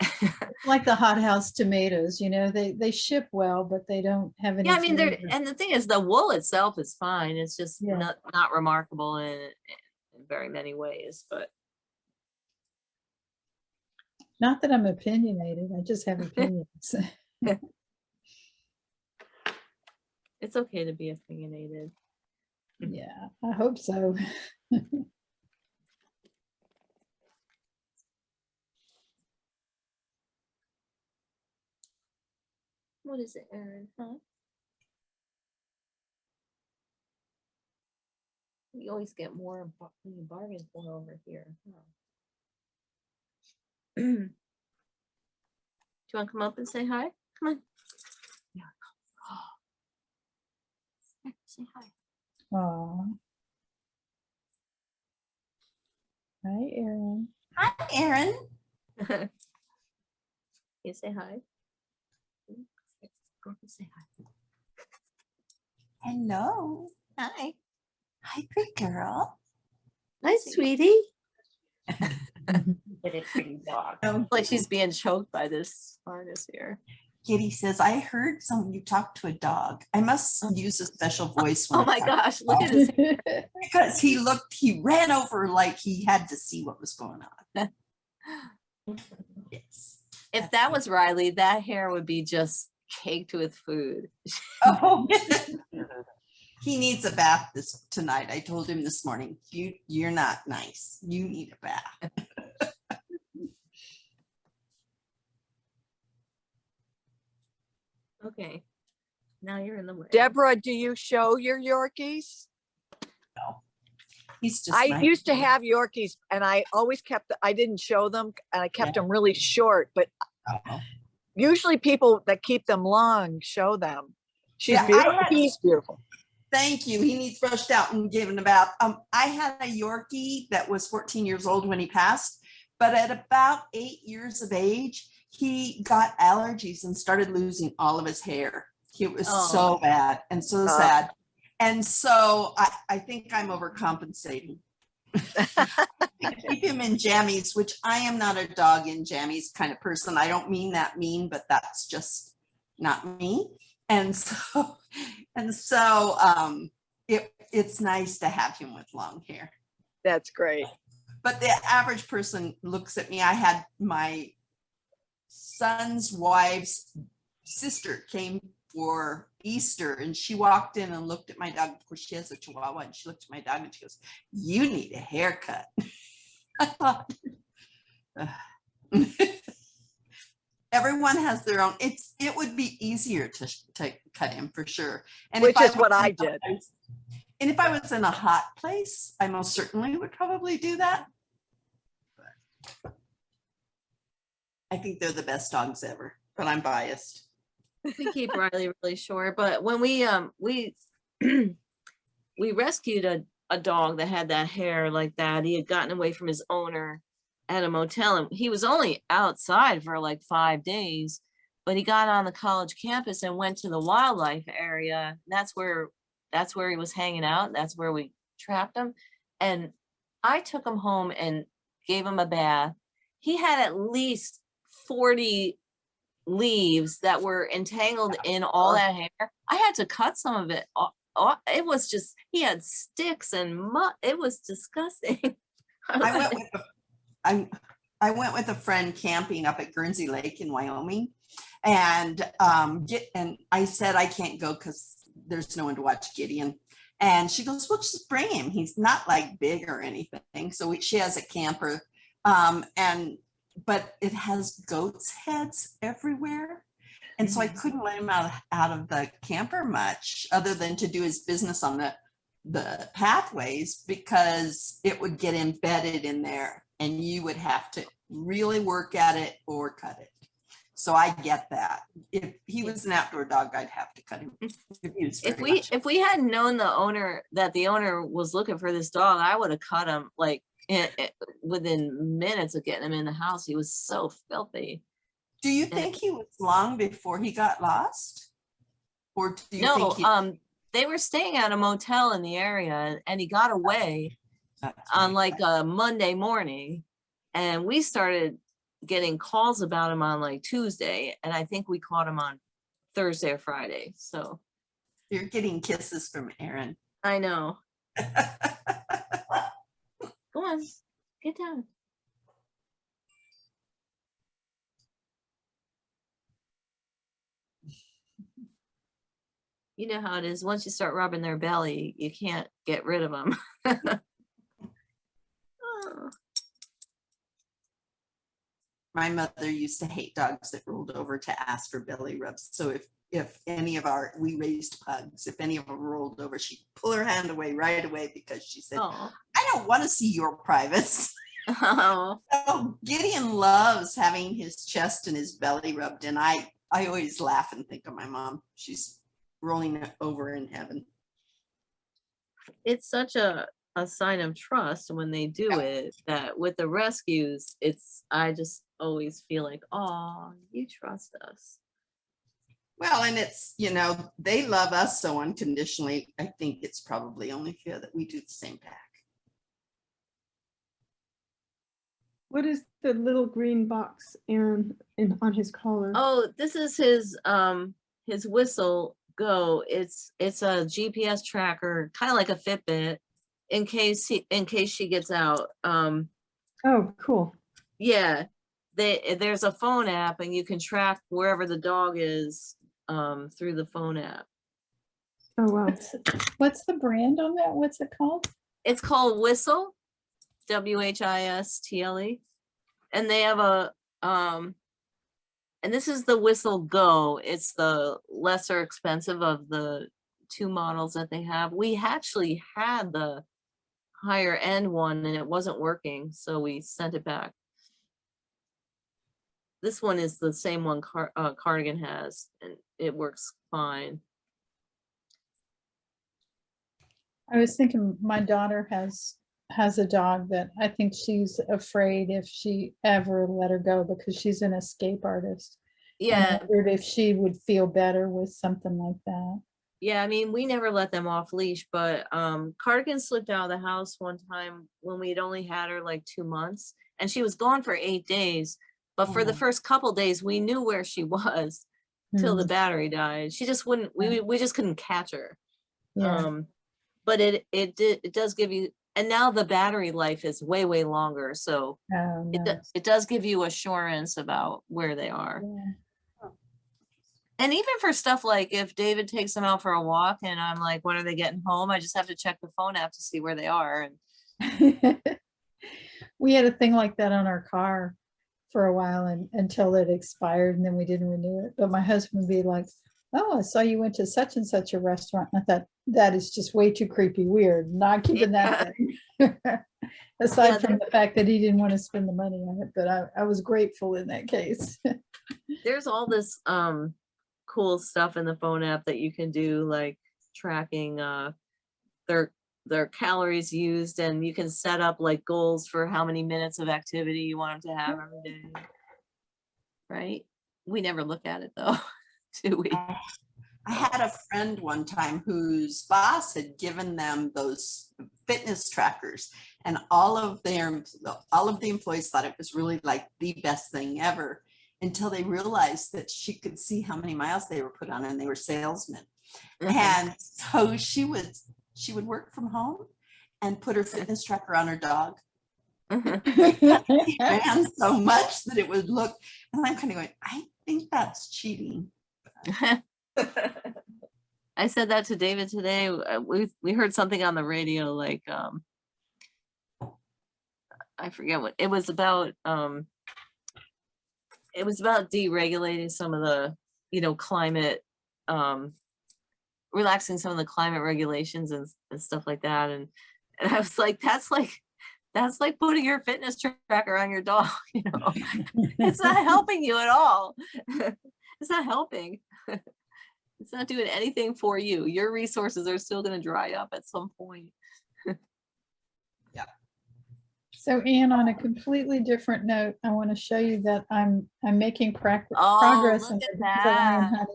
Like the hothouse tomatoes, they ship well, but they don't have any. Yeah, I mean, flavor. and the thing is, the wool itself is fine. It's just not remarkable in very many ways, but. Not that I'm opinionated, I just have opinions. It's okay to be opinionated. Yeah, I hope so. What is it, Erin? Huh? You always get more than you bargain for over here. Huh? Do you want to come up and say hi? Come on. Yeah. Say hi. Aw. Hi, Erin. Hi, Erin. You say hi. Go and say hi. Hello. Hi. Hi, good girl. Hi, sweetie. What a pretty dog. Like she's being choked by this harness here. Kitty says, I heard you talk to a dog. I must use a special voice. When Oh my gosh, look at his hair. Because he ran over like he had to see what was going on. Yes. If that was Riley, that hair would be just caked with food. Oh, he needs a bath tonight. I told him this morning, you're not nice. You need a bath. Okay, now you're in the way. Deborah, do you show your Yorkies? No. He's just I nice. used to have Yorkies and I always I didn't show them and I kept them really short, but usually people that keep them long show them. She's beautiful. He's beautiful. Thank you. He needs brushed out and given a bath. I had a Yorkie that was 14 years old when he passed, but at about 8 years of age, he got allergies and started losing all of his hair. It was so bad and so sad. And so I think I'm overcompensating. Keep him in jammies, which I am not a dog in jammies kind of person. I don't mean that mean, but that's just not me. And so it's nice to have him with long hair. That's great. But the average person looks at me. I had my son's wife's sister came for Easter and she walked in and looked at my dog. Of course, she has a Chihuahua and she looked at my dog and she goes, "You need a haircut." I thought, everyone has their own. It would be easier to cut him for sure. And which is what I did. And if I was in a hot place, I most certainly would probably do that. But I think they're the best dogs ever, but I'm biased. We keep Riley really short, but when we we rescued a dog that had that hair like that. He had gotten away from his owner at a motel, and he was only outside for like 5 days, but he got on the college campus and went to the wildlife area. That's where he was hanging out. That's where we trapped him. And I took him home and gave him a bath. He had at least 40 leaves that were entangled in all that hair. I had to cut some of it off. It was just, he had sticks and mud. It was disgusting. I went with a friend camping up at Guernsey Lake in Wyoming, and I said I can't go because there's no one to watch Gideon. And she goes, well, just bring him. He's not like big or anything. So she has a camper, but it has goats' heads everywhere. And so I couldn't let him out of the camper much, other than to do his business on the pathways, because it would get embedded in there and you would have to really work at it or cut it. So I get that. If he was an outdoor dog, I'd have to cut him. If we had known the owner was looking for this dog, I would have cut him like within minutes of getting him in the house. He was so filthy. Do you think he was long before he got lost? Or do you think they were staying at a motel in the area, and he got away on like a Monday morning, and we started getting calls about him on like Tuesday, and I think we caught him on Thursday or Friday. So you're getting kisses from Aaron. I know. Go on, get down. You know how it is. Once you start rubbing their belly, you can't get rid of them. Oh. My mother used to hate dogs that rolled over to ask for belly rubs. So if any of we raised pugs, if any of them rolled over, she'd pull her hand away right away, because she said, I don't want to see your privates. Oh. So Gideon loves having his chest and his belly rubbed. And I always laugh and think of my mom. She's rolling it over in heaven. It's such a sign of trust when they do it, that with the rescues, I just always feel like, oh, you trust us. Well, and it's, they love us so unconditionally. I think it's probably only fair that we do the same back. What is the little green box, Aaron, on his collar? Oh, this is his Whistle Go. It's a GPS tracker, kind of like a Fitbit, in case she gets out. Oh, cool. Yeah, there's a phone app, and you can track wherever the dog is through the phone app. Oh wow. What's the brand on that? What's it called? It's called Whistle, WHISTLE, and they have and this is the Whistle Go. It's the lesser expensive of the two models that they have. We actually had the higher end one, and it wasn't working, so we sent it back. This one is the same one Cardigan has, and it works fine. I was thinking my daughter has a dog that I think she's afraid if she ever let her go, because she's an escape artist. Yeah. I wondered if she would feel better with something like that. Yeah, I mean, we never let them off leash, but Cardigan slipped out of the house one time when we'd only had her like 2 months, and she was gone for 8 days. But for the first couple days, we knew where she was till the battery died. She just wouldn't. We just couldn't catch her. Yeah. But it does give you, and now the battery life is way longer, so it does give you assurance about where they are. Yeah. And even for stuff like if David takes them out for a walk and I'm like, when are they getting home? I just have to check the phone app to see where they are. And we had a thing like that on our car for a while, and until it expired, and then we didn't renew it. But my husband would be like, oh, I saw you went to such and such a restaurant. And I thought, that is just way too creepy weird. Not keeping that thing. Aside from the fact that he didn't want to spend the money on it, but I was grateful in that case. There's all this cool stuff in the phone app that you can do, like tracking their calories used, and you can set up like goals for how many minutes of activity you want them to have every day. Right? We never look at it though, do we? I had a friend one time whose boss had given them those fitness trackers, and all of the employees thought it was really like the best thing ever, until they realized that she could see how many miles they were put on, and they were salesmen. And so she would work from home and put her fitness tracker on her dog. He ran so much that it would look, and I'm kind of going, I think that's cheating. I said that to David today. We heard something on the radio, like I forget what it was about. It was about deregulating some of the, climate, relaxing some of the climate regulations and stuff like that. And I was like, that's like putting your fitness tracker on your dog. It's not helping you at all. It's not helping. It's not doing anything for you. Your resources are still going to dry up at some point. So Anne, on a completely different note, I want to show you that I'm making progress look in at the that. dandelion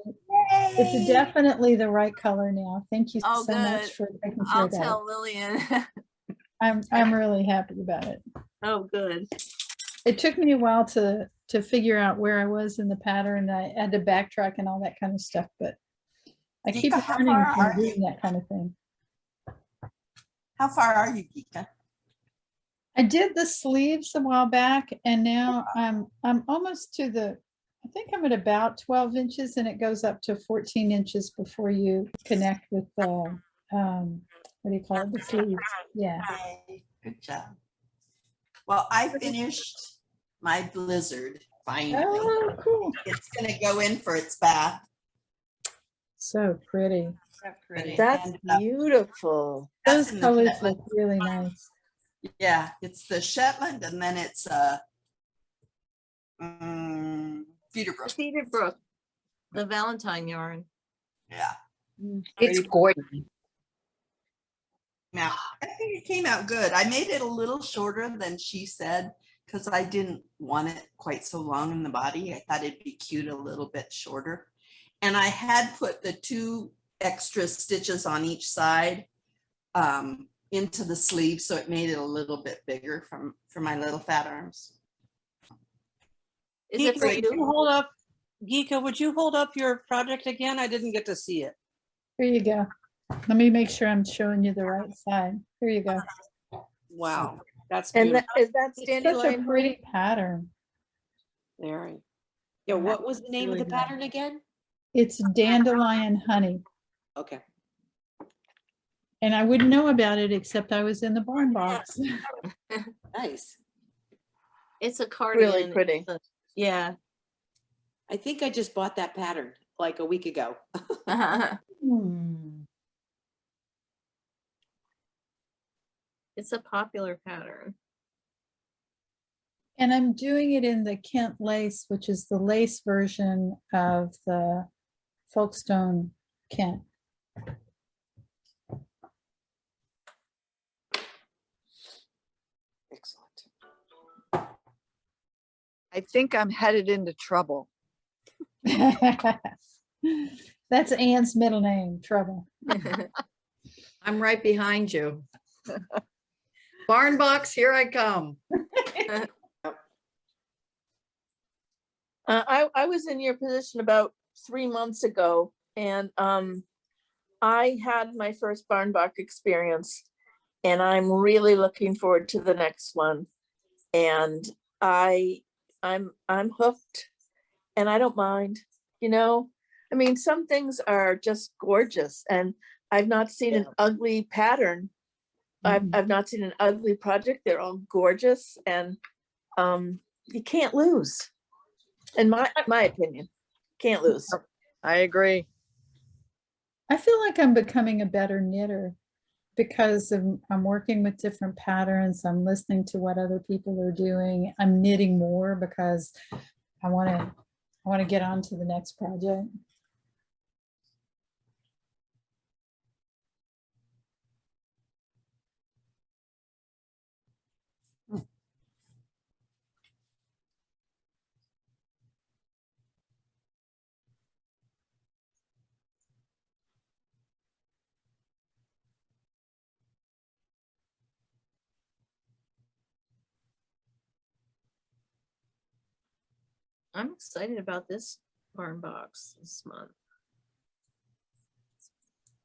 honey. It's definitely the right color now. Thank you so good. much for making sure I'll that. tell Lillian. I'm really happy about it. Oh, good. It took me a while to figure out where I was in the pattern. I had to backtrack and all that kind of stuff, but I keep Geeka, how learning far from are you? doing that kind of thing. How far are you, Geeka? I did the sleeves a while back, and now I'm almost to I think I'm at about 12 inches, and it goes up to 14 inches before you connect with the, what do you call it, the sleeves. Yeah. Yay, good job. Well, I finished my blizzard finally. Oh, cool. It's going to go in for its bath. So pretty. So pretty. That's And, beautiful. that's Those in the colors Shetland. look really nice. Yeah, it's the Shetland, and then it's Peterbrook. Peterbrook, the Valentine yarn. Yeah. It's gorgeous. Now, I think it came out good. I made it a little shorter than she said, because I didn't want it quite so long in the body. I thought it'd be cute a little bit shorter. And I had put the 2 extra stitches on each side into the sleeve, so it made it a little bit bigger for my little fat arms. Is it for Geeka, would you you? hold up, Geeka, would you hold up your project again? I didn't get to see it. Here you go. Let me make sure I'm showing you the right side. Here you go. Wow, that's And beautiful. is that It's such a dandelion? pretty pattern. Very. Yeah, what was the name of Really the nice. pattern again? It's dandelion honey. Okay. And I wouldn't know about it except I was in the barn box. Nice. It's a cardigan. Really pretty. Yeah. I think I just bought that pattern like a week ago. It's a popular pattern. And I'm doing it in the Kent lace, which is the lace version of the Folkestone Kent. Excellent. I think I'm headed into trouble. That's Anne's middle name, Trouble. I'm right behind you. Barn box, here I come. I was in your position about 3 months ago, and I had my first barn box experience, and I'm really looking forward to the next one. And I'm hooked, and I don't mind. I mean, some things are just gorgeous, and I've not seen an ugly pattern. I've not seen an ugly project. They're all gorgeous, and you can't lose. In my opinion, can't lose. I agree. I feel like I'm becoming a better knitter because I'm working with different patterns. I'm listening to what other people are doing. I'm knitting more because I want to get on to the next project. I'm excited about this barn box this month.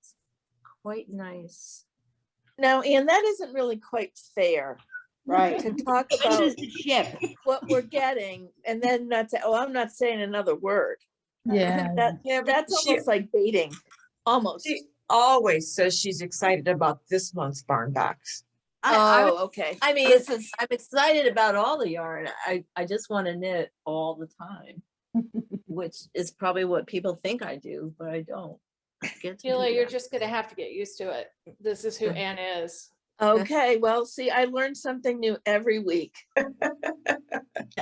It's quite nice. Now, Ann, that isn't really quite fair. Right. To talk When about does it ship? what we're getting and then not say, oh, I'm not saying another word. Yeah. That's she- almost like baiting, almost. She always says she's excited about this month's barn box. Okay. I mean, I'm excited about all the yarn. I just want to knit all the time, which is probably what people think I do, but I don't get to. Sheila, do you're that. just gonna have to get used to it. This is who Ann is. Okay, well, see, I learn something new every week.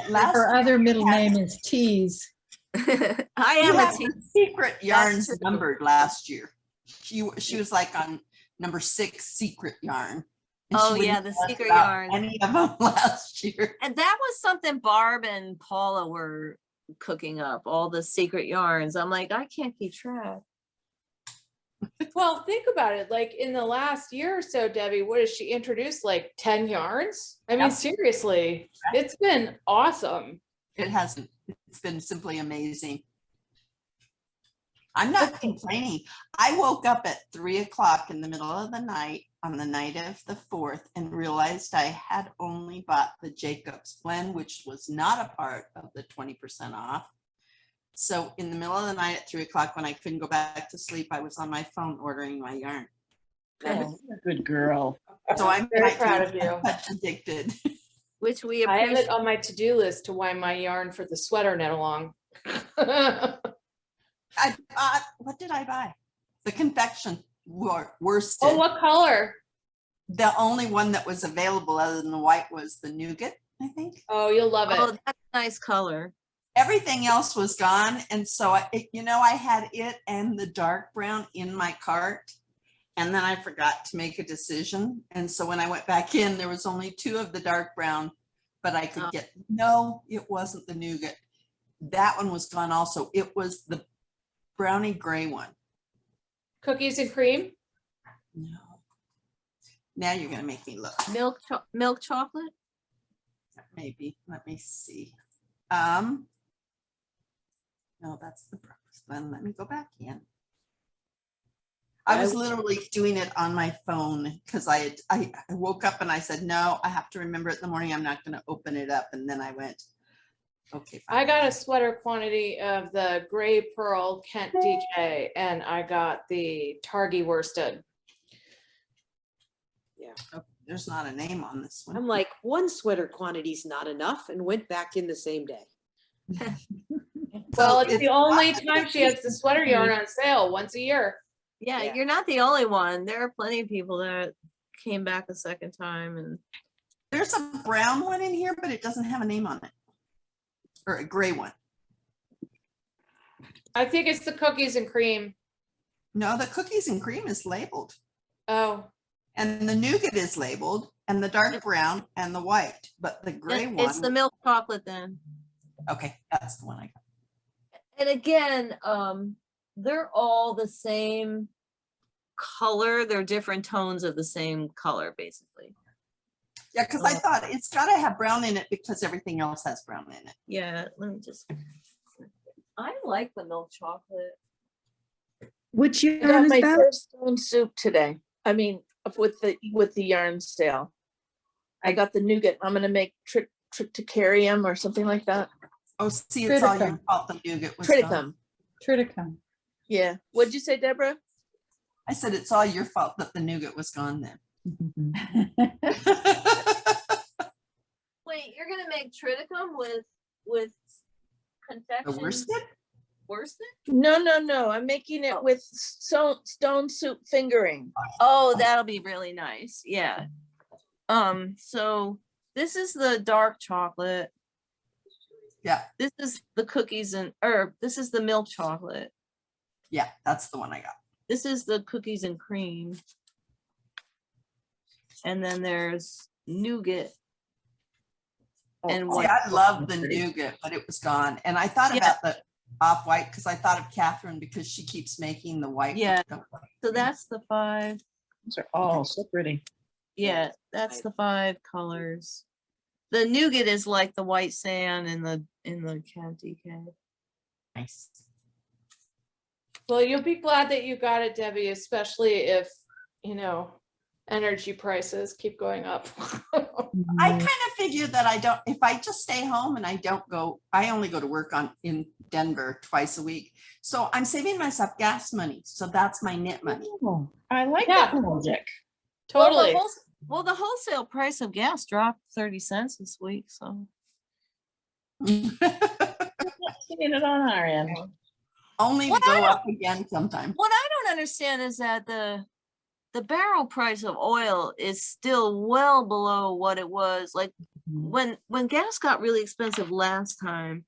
Last Her year other we middle had- name is Tease. I you am a had team. the secret yarns true. numbered last year. She was like on number 6 secret yarn. And she Oh wouldn't yeah, the tell us secret about yarn. Any of them last year. And that was something Barb and Paula were cooking up, all the secret yarns. I'm like, I can't keep track. Well, think about it. Like in the last year or so, Debbie, what has she introduced? Like 10 yarns? I mean, Yep. seriously, it's been awesome. It hasn't. It's been simply amazing. I'm not complaining. I woke up at 3 o'clock in the middle of the night on the night of the 4th and realized I had only bought the Jacobs blend, which was not a part of the 20% off. So in the middle of the night at 3 o'clock, when I couldn't go back to sleep, I was on my phone ordering my yarn. Oh, good girl. So I'm Very like proud of you. addicted. Which we I have appreciate. it on my to-do list to wind my yarn for the sweater knit along. I bought, what did I buy? The confection worsted. Oh, what color? The only one that was available other than the white was the nougat, I think. Oh, you'll love it. Oh, that's a nice color. Everything else was gone. And so, I had it and the dark brown in my cart. And then I forgot to make a decision. And so when I went back in, there was only 2 of the dark brown, but I could get, no, it wasn't the nougat. That one was gone also. It was the brownie gray one. Cookies and cream? No. Now you're gonna make me look. Milk chocolate? Maybe. Let me see. No, that's the breakfast one. Let me go back in. I was literally doing it on my phone because I woke up and I said, no, I have to remember it in the morning. I'm not going to open it up. And then I went, okay, fine. I got a sweater quantity of the gray pearl Kent DK and I got the Targi worsted. Yeah. Okay, there's not a name on this one. I'm like, one sweater quantity is not enough and went back in the same day. Well, So it's the only time she has the sweater yarn on sale, once a year. Yeah, Yeah. you're not the only one. There are plenty of people that came back a second time and There's a brown one in here, but it doesn't have a name on it. Or a gray one. I think it's the cookies and cream. No, the cookies and cream is labeled. Oh, And the nougat is labeled and the dark brown and the white, but the gray one. it's the milk chocolate then. Okay, that's the one I got. And again, they're all the same color. They're different tones of the same color, basically. Yeah, because I thought it's got to have brown in it because everything else has brown in it. Yeah, let me just. I like the milk chocolate. Which I yarn got is my that? first stone soup today. I mean, with the yarn sale. I got the nougat. I'm gonna make triticarium or something like that. Oh, see, it's all your Triticum. fault the nougat was gone. Triticum. Triticum. Yeah. What'd you say, Deborah? I said it's all your fault that the nougat was gone then. Wait, you're gonna make triticum with The confection? worsted? worsted? No, I'm making it with stone soup fingering. Oh, that'll be really nice. Yeah. So this is the dark chocolate. Yeah, This is the cookies this is the milk chocolate. yeah, that's the one I got. This is the cookies and cream. And then there's nougat. And See, white I love the chocolate. nougat, but it was gone. And I thought Yeah. about the off-white because I thought of Catherine because she keeps making the white. Yeah. So that's the 5. Those are all so pretty. Yeah, that's the 5 colors. The nougat is like the white sand in the county cake. Nice. Well, you'll be glad that you got it, Debbie, especially if, energy prices keep going up. I kind of figure that if I just stay home and I only go to work in Denver twice a week. So I'm saving myself gas money. So that's my knit money. Oh, I like Yeah. that logic. Totally. Well, the wholesale price of gas dropped 30 cents this week, so. Seeing it on our end. Only to What go I up again sometime. What I don't understand is that the barrel price of oil is still well below what it was. Like when gas got really expensive last time,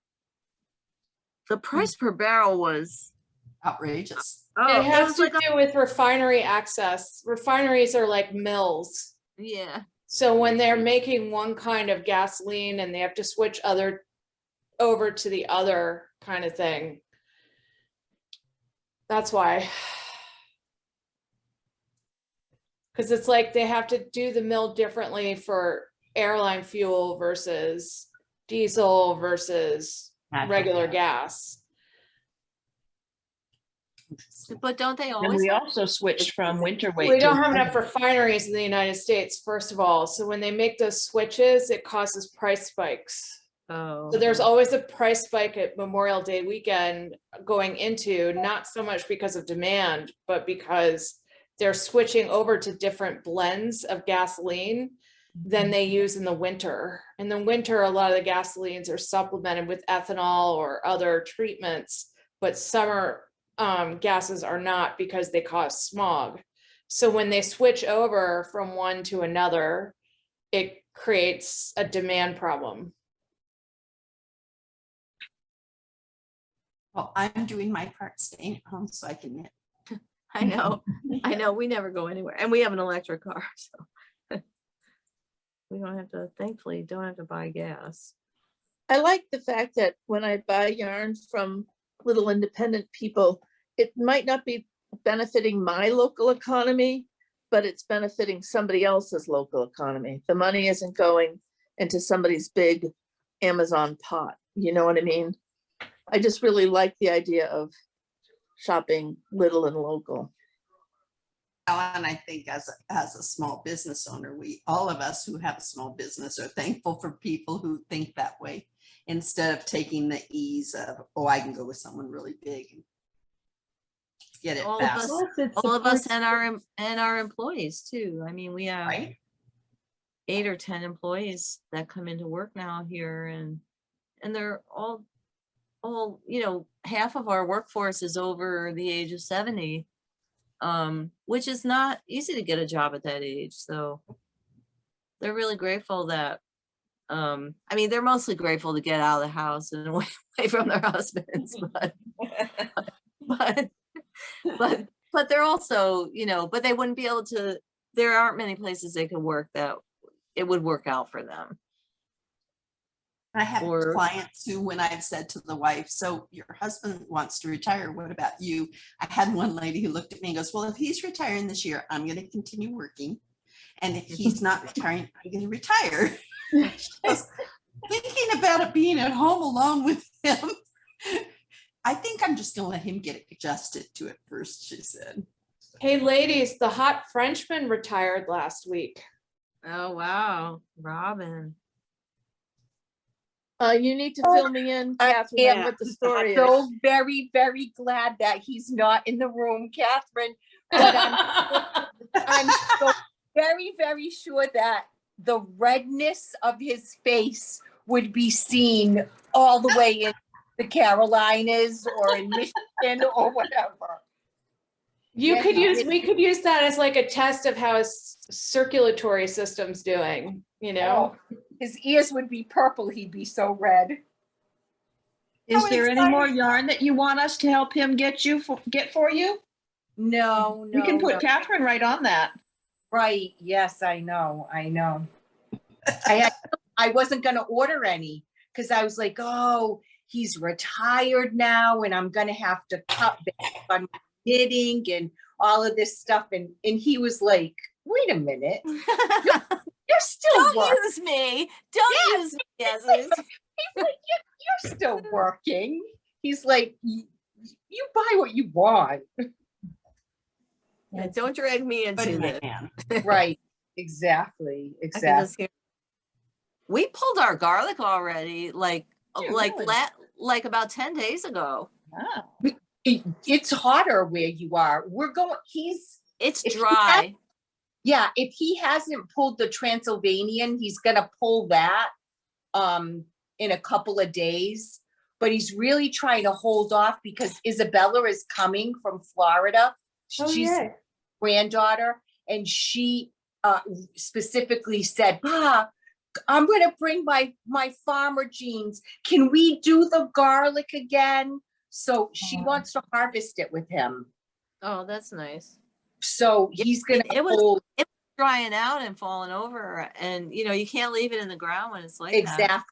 the price per barrel was Outrageous. It has was to like do with refinery access. Refineries are like mills. yeah. So when they're making one kind of gasoline and they have to switch over to the other kind of thing. That's why. Because it's like they have to do the mill differently for airline fuel versus diesel versus regular gas. But don't they And always? we also switched from winter weight. We don't to- have enough refineries in the United States, first of all. So when they make those switches, it causes price spikes. Oh. So there's always a price spike at Memorial Day weekend going into, not so much because of demand, but because they're switching over to different blends of gasoline than they use in the winter. In the winter, a lot of the gasolines are supplemented with ethanol or other treatments, but summer gases are not because they cause smog. So when they switch over from one to another, it creates a demand problem. Well, I'm doing my part staying at home so I can knit. I know. We never go anywhere, and we have an electric car, so we thankfully don't have to buy gas. I like the fact that when I buy yarn from little independent people, it might not be benefiting my local economy, but it's benefiting somebody else's local economy. The money isn't going into somebody's big Amazon pot. You know what I mean? I just really like the idea of shopping little and local. And I think as a small business owner, all of us who have a small business are thankful for people who think that way instead of taking the ease of, oh, I can go with someone really big and get it fast. All of us and our employees too. I mean, we have 8 or 10 employees that come into work now here, and they're all, half of our workforce is over the age of 70, which is not easy to get a job at that age. So they're really grateful that, they're mostly grateful to get out of the house and away from their husbands, but they're also, but they wouldn't be able to, there aren't many places they could work that it would work out for them. I have clients who, when I've said to the wife, so your husband wants to retire, what about you? I had one lady who looked at me and goes, well, if he's retiring this year, I'm going to continue working. And if he's not retiring, I'm going to retire. She goes, thinking about it being at home alone with him. I think I'm just going to let him get adjusted to it first, she said. Hey, ladies, the hot Frenchman retired last week. Oh, wow. Robin. You need to fill me in, Catherine, on what the story is. So very, very glad that he's not in the room, Catherine. But I'm so very, very sure that the redness of his face would be seen all the way in the Carolinas or in Michigan or whatever. You Yeah, could he use, did. we could use that as like a test of how his circulatory system's doing, you know? Oh, his ears would be purple, he'd be so red. Is How there any more exciting. yarn that you want us to help him get for you? No, We can no, put no. Catherine right on that. Right, yes, I know. I wasn't gonna order any, because I was like, oh, he's retired now, and I'm gonna have to cut back on my knitting and all of this stuff, and he was like, wait a minute. You're still Don't working. use me. Don't use me as is. He's like, you're still working. He's like, you buy what you want. Yeah, don't drag me into Good this. man. Right, exactly, I can just exactly. hear. We pulled our garlic already, like about 10 days ago. Wow. It's hotter where you are. It's if he dry. Yeah, if he hasn't pulled the Transylvanian, he's gonna pull that in a couple of days. But he's really trying to hold off because Isabella is coming from Florida. She's granddaughter, and she specifically said, I'm gonna bring my farmer jeans. Can we do the garlic again? So she wants to harvest it with him. Oh, that's nice. So he's gonna It was hold. drying out and falling over, and you can't leave it in the ground when it's like that.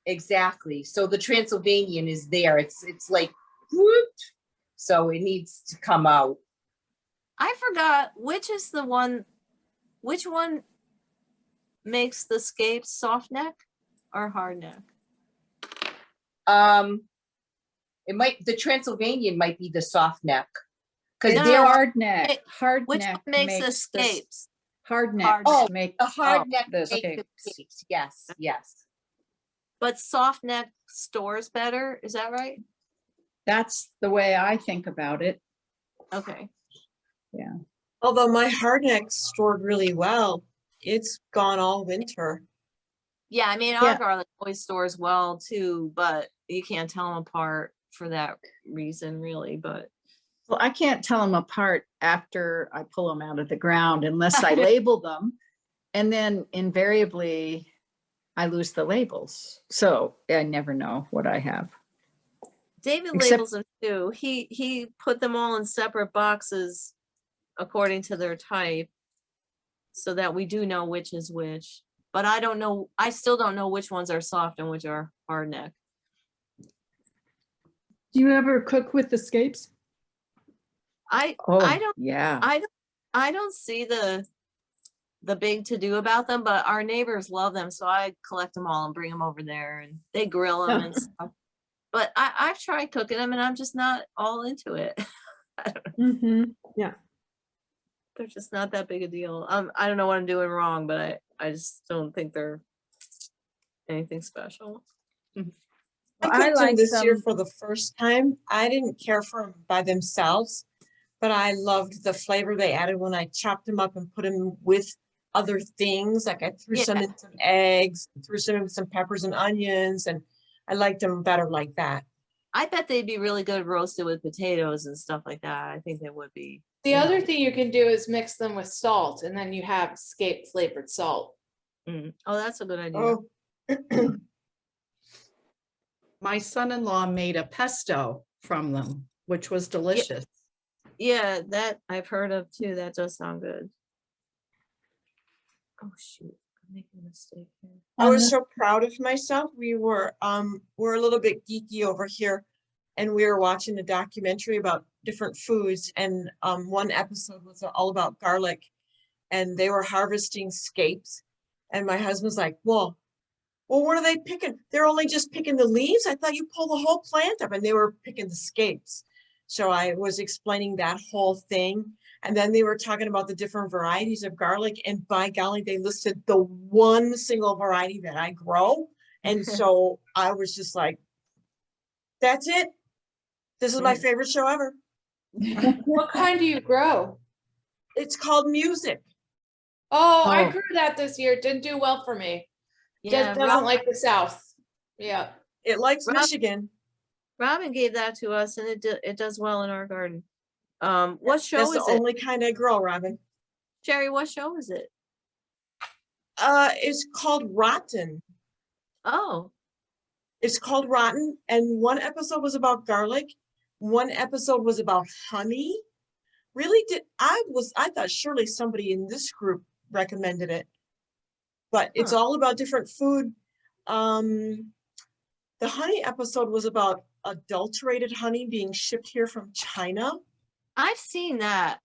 Exactly. So the Transylvanian is there. It's like, whoop. So it needs to come out. I forgot which one makes the scapes soft neck or hard neck? The Transylvanian might be the soft neck. Because No, there are Hard neck, hard Which neck one makes the makes the scapes? hard neck Hard neck. make the hard neck the makes the scapes. scapes. Yes, yes. But soft neck stores better, is that right? That's the way I think about it. Okay. Yeah. Although my hard neck stored really well, it's gone all winter. Yeah, I mean, our garlic always stores well too, but you can't tell them apart for that reason, really. But Well, I can't tell them apart after I pull them out of the ground unless I label them. And then invariably I lose the labels. So I never know what I have. David Except- labels them too. He put them all in separate boxes according to their type, so that we do know which is which. But I don't know. I still don't know which ones are soft and which are hard neck. Do you ever cook with the scapes? I don't. Yeah. I don't see the big to do about them, but our neighbors love them, so I collect them all and bring them over there, and they grill them and stuff. But I've tried cooking them, and I'm just not all into it. Yeah. They're just not that big a deal. I don't know what I'm doing wrong, but I just don't think they're anything special. I cooked them this year for the first time. I didn't care for them by themselves, but I loved the flavor they added when I chopped them up and put them with other things. Like I threw some in some eggs, threw some in some peppers and onions, and I liked them better like that. I bet they'd be really good roasted with potatoes and stuff like that. I think they would be. The other thing you can do is mix them with salt, and then you have scape flavored salt. Oh, that's a good idea. Oh, My son-in-law made a pesto from them, which was delicious. Yeah, that I've heard of too. That does sound good. Oh shoot, I'm making a mistake here. I was so proud of myself. We're a little bit geeky over here, and we were watching a documentary about different foods, and one episode was all about garlic, and they were harvesting scapes, and my husband's like, well, what are they picking? They're only just picking the leaves? I thought you pull the whole plant up, and they were picking the scapes. So I was explaining that whole thing. And then they were talking about the different varieties of garlic, and by golly, they listed the one single variety that I grow. And so I was just like, that's it. This is my favorite show ever. What kind do you grow? It's called Music. Oh, I grew that this year. Didn't do well for me. Yeah, Just doesn't like the South. Yeah. It likes Michigan. Robin gave that to us and it does well in our garden. What show That's is the it? only kind I grow, Robin. Sherry, what show is it? It's called Rotten. Oh, It's called Rotten, and one episode was about garlic. One episode was about honey. Really I thought surely somebody in this group recommended it. But it's all about different food. The honey episode was about adulterated honey being shipped here from China. I've seen that.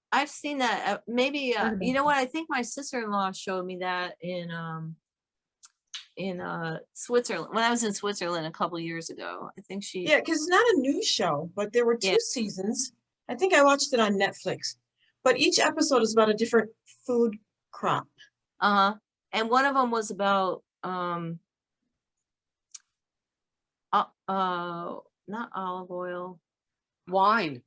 Maybe, you know what? I think my sister-in-law showed me that in Switzerland, when I was in Switzerland a couple years ago. I think she. Yeah, because it's not a new show, but there were two seasons. I think I watched it on Netflix. But each episode is about a different food crop. And one of them was about not olive oil. Wine.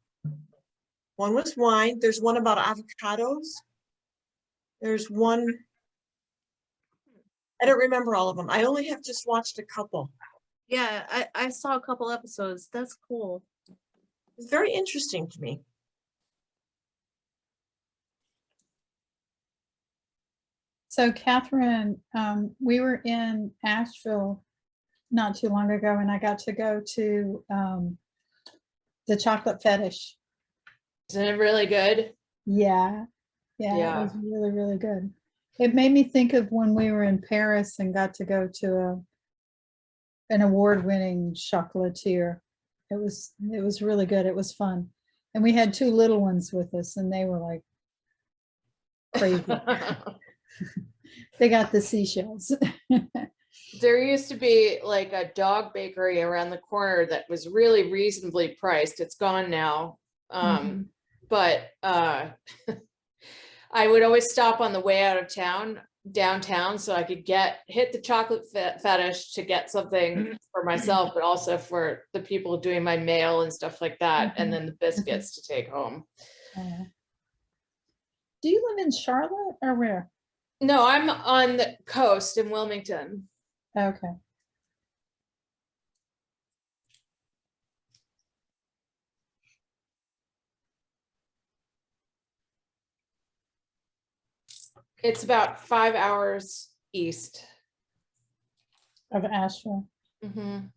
One was wine. There's one about avocados. There's one. I don't remember all of them. I only have just watched a couple. Yeah, I saw a couple episodes. That's cool. It's very interesting to me. So Catherine, we were in Asheville not too long ago, and I got to go to the Chocolate Fetish. Isn't it really good? Yeah, Yeah. it was really, really good. It made me think of when we were in Paris and got to go to an award-winning chocolatier. It was really good. It was fun. And we had two little ones with us, and they were like crazy. They got the seashells. There used to be like a dog bakery around the corner that was really reasonably priced. It's gone now. But I would always stop on the way out of town, downtown, so I could hit the Chocolate Fetish to get something for myself, but also for the people doing my mail and stuff like that, and then the biscuits to take home. Do you live in Charlotte or where? No, I'm on the coast in Wilmington. Okay. It's about 5 hours east Of Asheville. Mhm.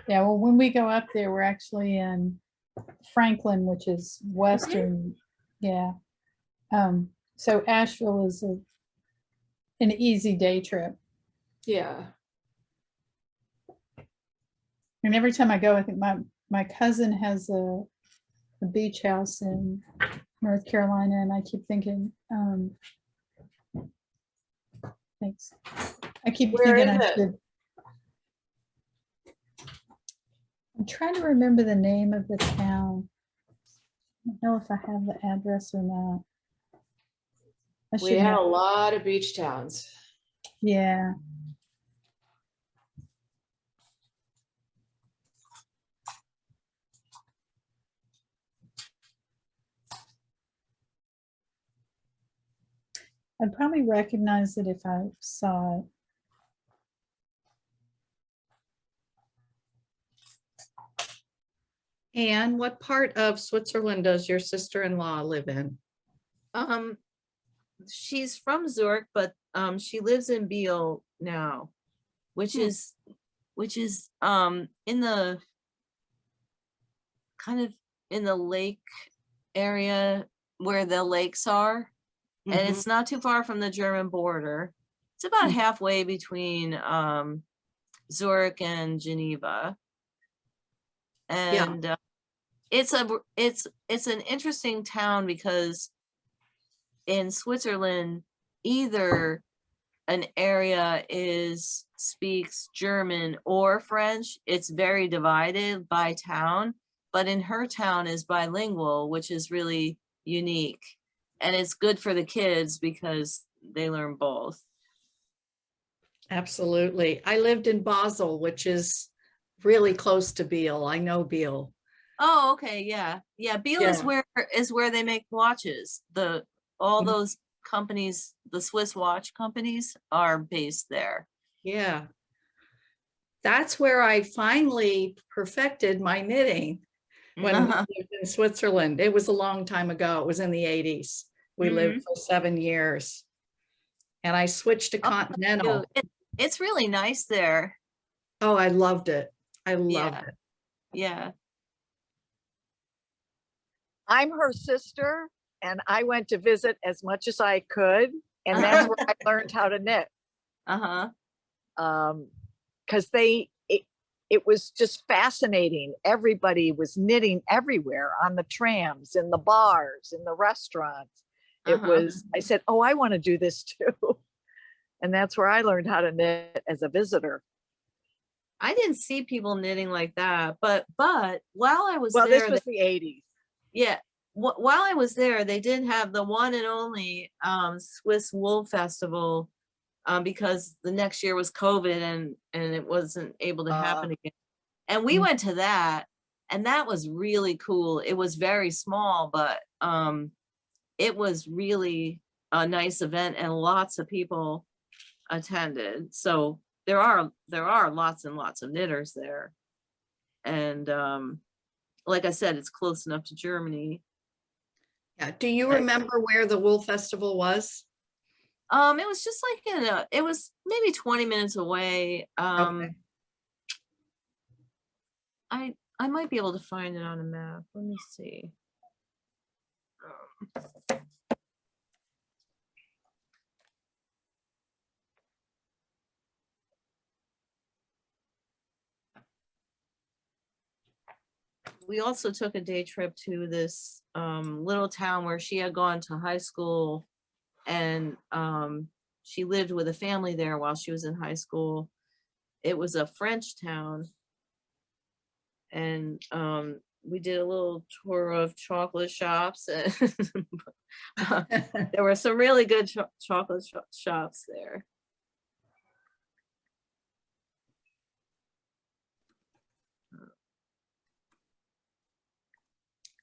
Yeah, well, when we go up there, we're actually in Franklin, which is western. Yeah. So Asheville is an easy day trip. Yeah. And every time I go, I think my cousin has a beach house in North Carolina, and I keep thinking, thanks. I keep Where thinking is I it? should. I'm trying to remember the name of the town. I don't know if I have the address or not. I We should had a know. lot of beach towns. Yeah. I'd probably recognize it if I saw it. And what part of Switzerland does your sister-in-law live in? She's from Zurich, but she lives in Biel now, which is in the kind of in the lake area where the lakes are. And it's not too far from the German border. It's about halfway between Zurich and Geneva. And it's an interesting town because in Switzerland, either an area speaks German or French. It's very divided by town, but in her town is bilingual, which is really unique. And it's good for the kids because they learn both. Absolutely. I lived in Basel, which is really close to Biel. I know Biel. Oh, okay, yeah. Yeah, Biel is where they make watches. All those companies, the Swiss watch companies are based there. Yeah. That's where I finally perfected my knitting when we lived in Switzerland. It was a long time ago. It was in the 80s. We lived for 7 years. And I switched to Continental. It's really nice there. Oh, I loved it. I loved it. Yeah. I'm her sister and I went to visit as much as I could. And that's where I learned how to knit. Because it was just fascinating. Everybody was knitting everywhere, on the trams, in the bars, in the restaurants. It was, I said, oh, I want to do this too. And that's where I learned how to knit as a visitor. I didn't see people knitting like that, but while I was Well, there, this was the 80s. yeah, while I was there, they did have the one and only Swiss Wool Festival, because the next year was COVID and it wasn't able to happen again. And we went to that, and that was really cool. It was very small, but it was really a nice event, and lots of people attended. So there are lots and lots of knitters there. And like I said, it's close enough to Germany. Yeah. Do you remember where the Wool Festival was? It was just like it was maybe 20 minutes away. Okay. I might be able to find it on a map. Let me see. We also took a day trip to this little town where she had gone to high school, and she lived with a family there while she was in high school. It was a French town, and we did a little tour of chocolate shops, and there were some really good chocolate shops there.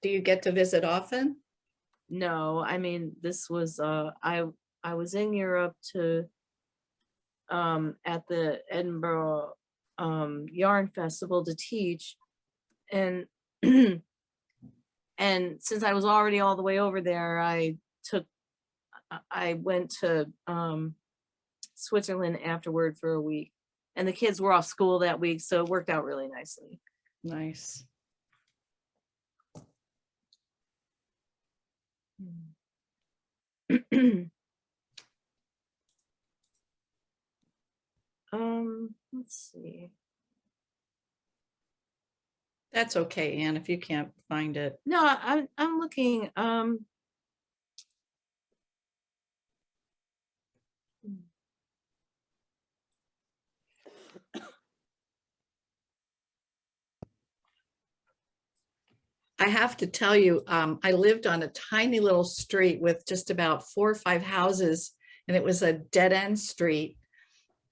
Do you get to visit often? No, I mean, this was I was in Europe to at the Edinburgh Yarn Festival to teach, and and since I was already all the way over there, I went to Switzerland afterward for a week, and the kids were off school that week, so it worked out really nicely. Nice. Let's see. That's okay, Anne, if you can't find it. No, I'm looking. I have to tell you, I lived on a tiny little street with just about 4 or 5 houses, and it was a dead end street.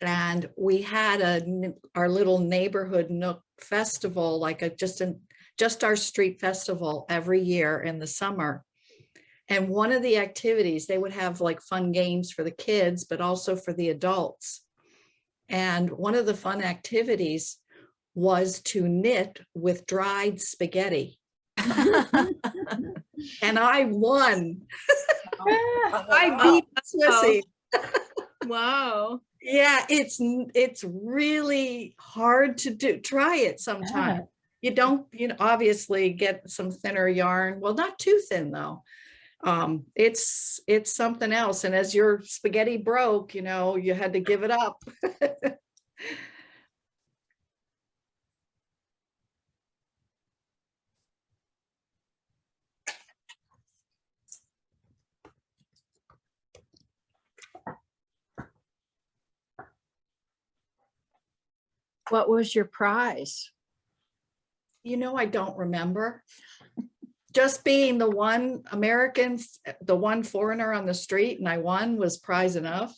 And we had our little neighborhood Nook festival, like just our street festival every year in the summer. And one of the activities, they would have like fun games for the kids, but also for the adults. And one of the fun activities was to knit with dried spaghetti. And I won. I beat Swissy. Wow. Yeah, it's really hard to do. Try it sometime. You don't, obviously get some thinner yarn. Well, not too thin though. It's something else. And as your spaghetti broke, you had to give it up. What was your prize? I don't remember. Just being the one American, the one foreigner on the street, and I won was prize enough.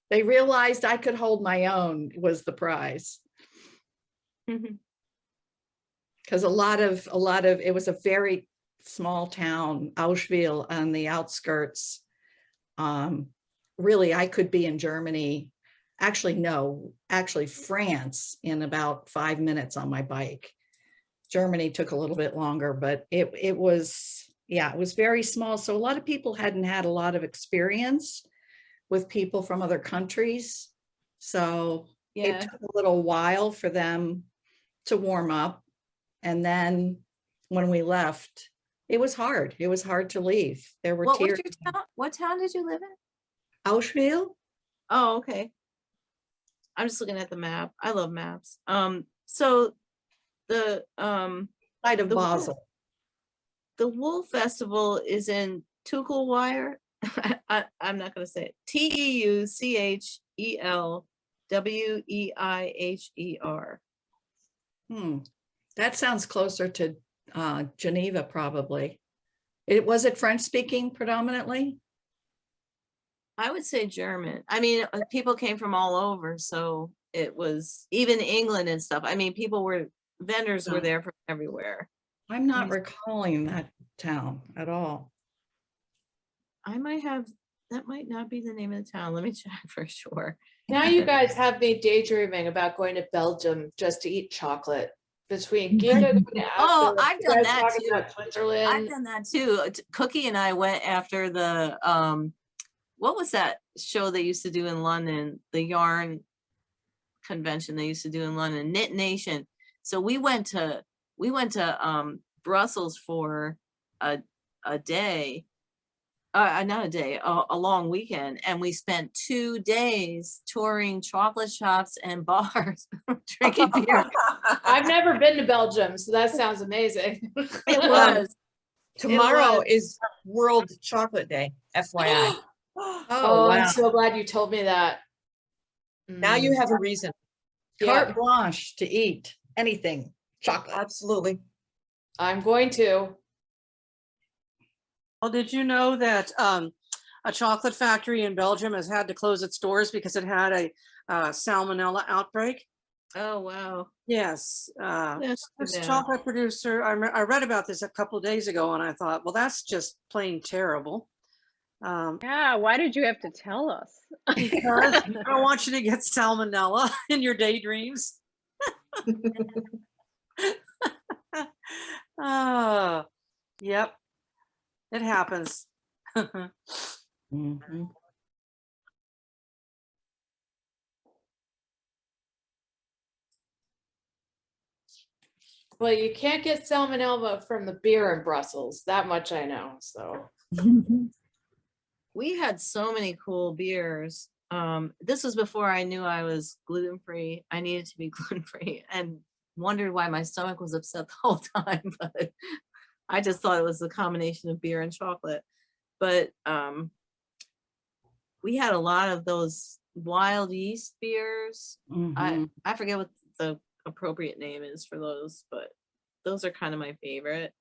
They realized I could hold my own was the prize. Because a lot of it was a very small town, Auschwitz, on the outskirts. Really, I could be in Germany actually, no, actually France in about 5 minutes on my bike. Germany took a little bit longer, but it was, yeah, it was very small. So a lot of people hadn't had a lot of experience with people from other countries. So Yeah. it took a little while for them to warm up. And then when we left, it was hard. It was hard to leave. There were What was tears. your town? What town did you live in? Auschwitz? Oh, okay. I'm just looking at the map. I love maps. So the Side of the Wool- Basel. the Wool Festival is in Tuchelweier. I'm not going to say it. Teuchelweiher. That sounds closer to Geneva, probably. Was it French speaking predominantly? I would say German. I mean, people came from all over, so it was even England and stuff. I mean, vendors were there from everywhere. I'm not recalling that town at all. That might not be the name of the town. Let me check for sure. Now you guys have me daydreaming about going to Belgium just to eat chocolate. Between Giga going to Oh, Aspen, I've you done guys that talking too. about Switzerland. I've done that too. Cookie and I went after the what was that show they used to do in London? The yarn convention they used to do in London, Knit Nation. So we went to Brussels for a day. Not a day, a long weekend, and we spent 2 days touring chocolate shops and bars, drinking beer. I've never been to Belgium, so that sounds amazing. It was. Tomorrow is World Chocolate Day, FYI. Oh, I'm so glad you told me that. Now you have a reason. Carte blanche to eat anything, chocolate. Absolutely. I'm going to. Well, did you know that a chocolate factory in Belgium has had to close its doors because it had a salmonella outbreak? Oh, wow. Yes. That's too This bad. chocolate producer, I read about this a couple days ago and I thought, well, that's just plain terrible. Yeah, why did you have to tell us? Because I don't want you to get salmonella in your daydreams. Oh, yep. It happens. Mhm. Well, you can't get salmonella from the beer in Brussels. That much I know. So We had so many cool beers. This was before I knew I was gluten-free. I needed to be gluten-free and wondered why my stomach was upset the whole time, but I just thought it was a combination of beer and chocolate. But we had a lot of those wild yeast beers. Mhm. I forget what the appropriate name is for those, but those are kind of my favorite.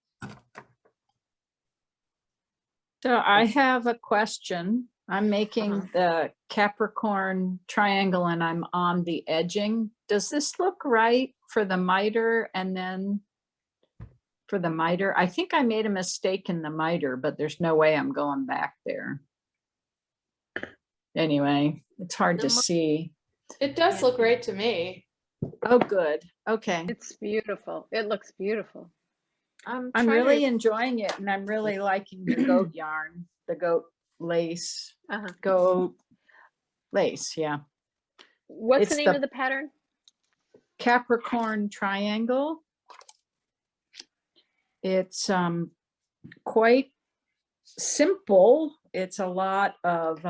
So I have a question. I'm making the Capricorn triangle and I'm on the edging. Does this look right for the miter and then for the miter? I think I made a mistake in the miter, but there's no way I'm going back there. Anyway, it's hard to see. it does look great to me. Oh, good. Okay. It's beautiful. It looks beautiful. I'm trying really to- enjoying it and I'm really liking the goat yarn, the goat lace, goat lace. Yeah. What's It's the name of the pattern? Capricorn triangle. It's quite simple. It's a lot of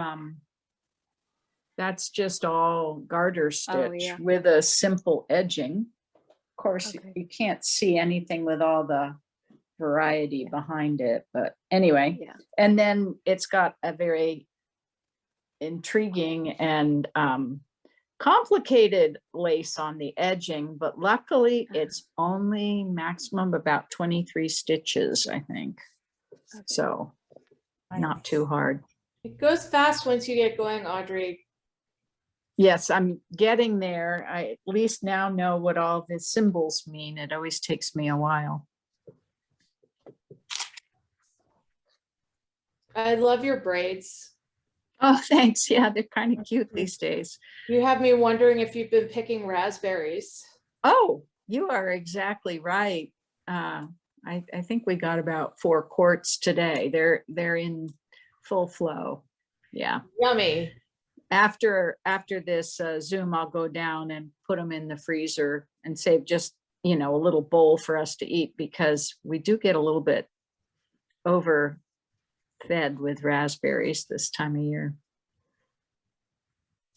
that's just all garter stitch yeah. with a simple edging. Of course, you can't see anything with all the variety behind it, but anyway. Yeah. And then it's got a very intriguing and complicated lace on the edging, but luckily it's only maximum about 23 stitches, I think. So not too hard. It goes fast once you get going, Audrey. Yes, I'm getting there. I at least now know what all the symbols mean. It always takes me a while. I love your braids. Oh, thanks. Yeah, they're kind of cute these days. You have me wondering if you've been picking raspberries. Oh, you are exactly right. I think we got about 4 quarts today. They're in full flow. Yeah. Yummy. After this Zoom, I'll go down and put them in the freezer and save just, a little bowl for us to eat, because we do get a little bit overfed with raspberries this time of year.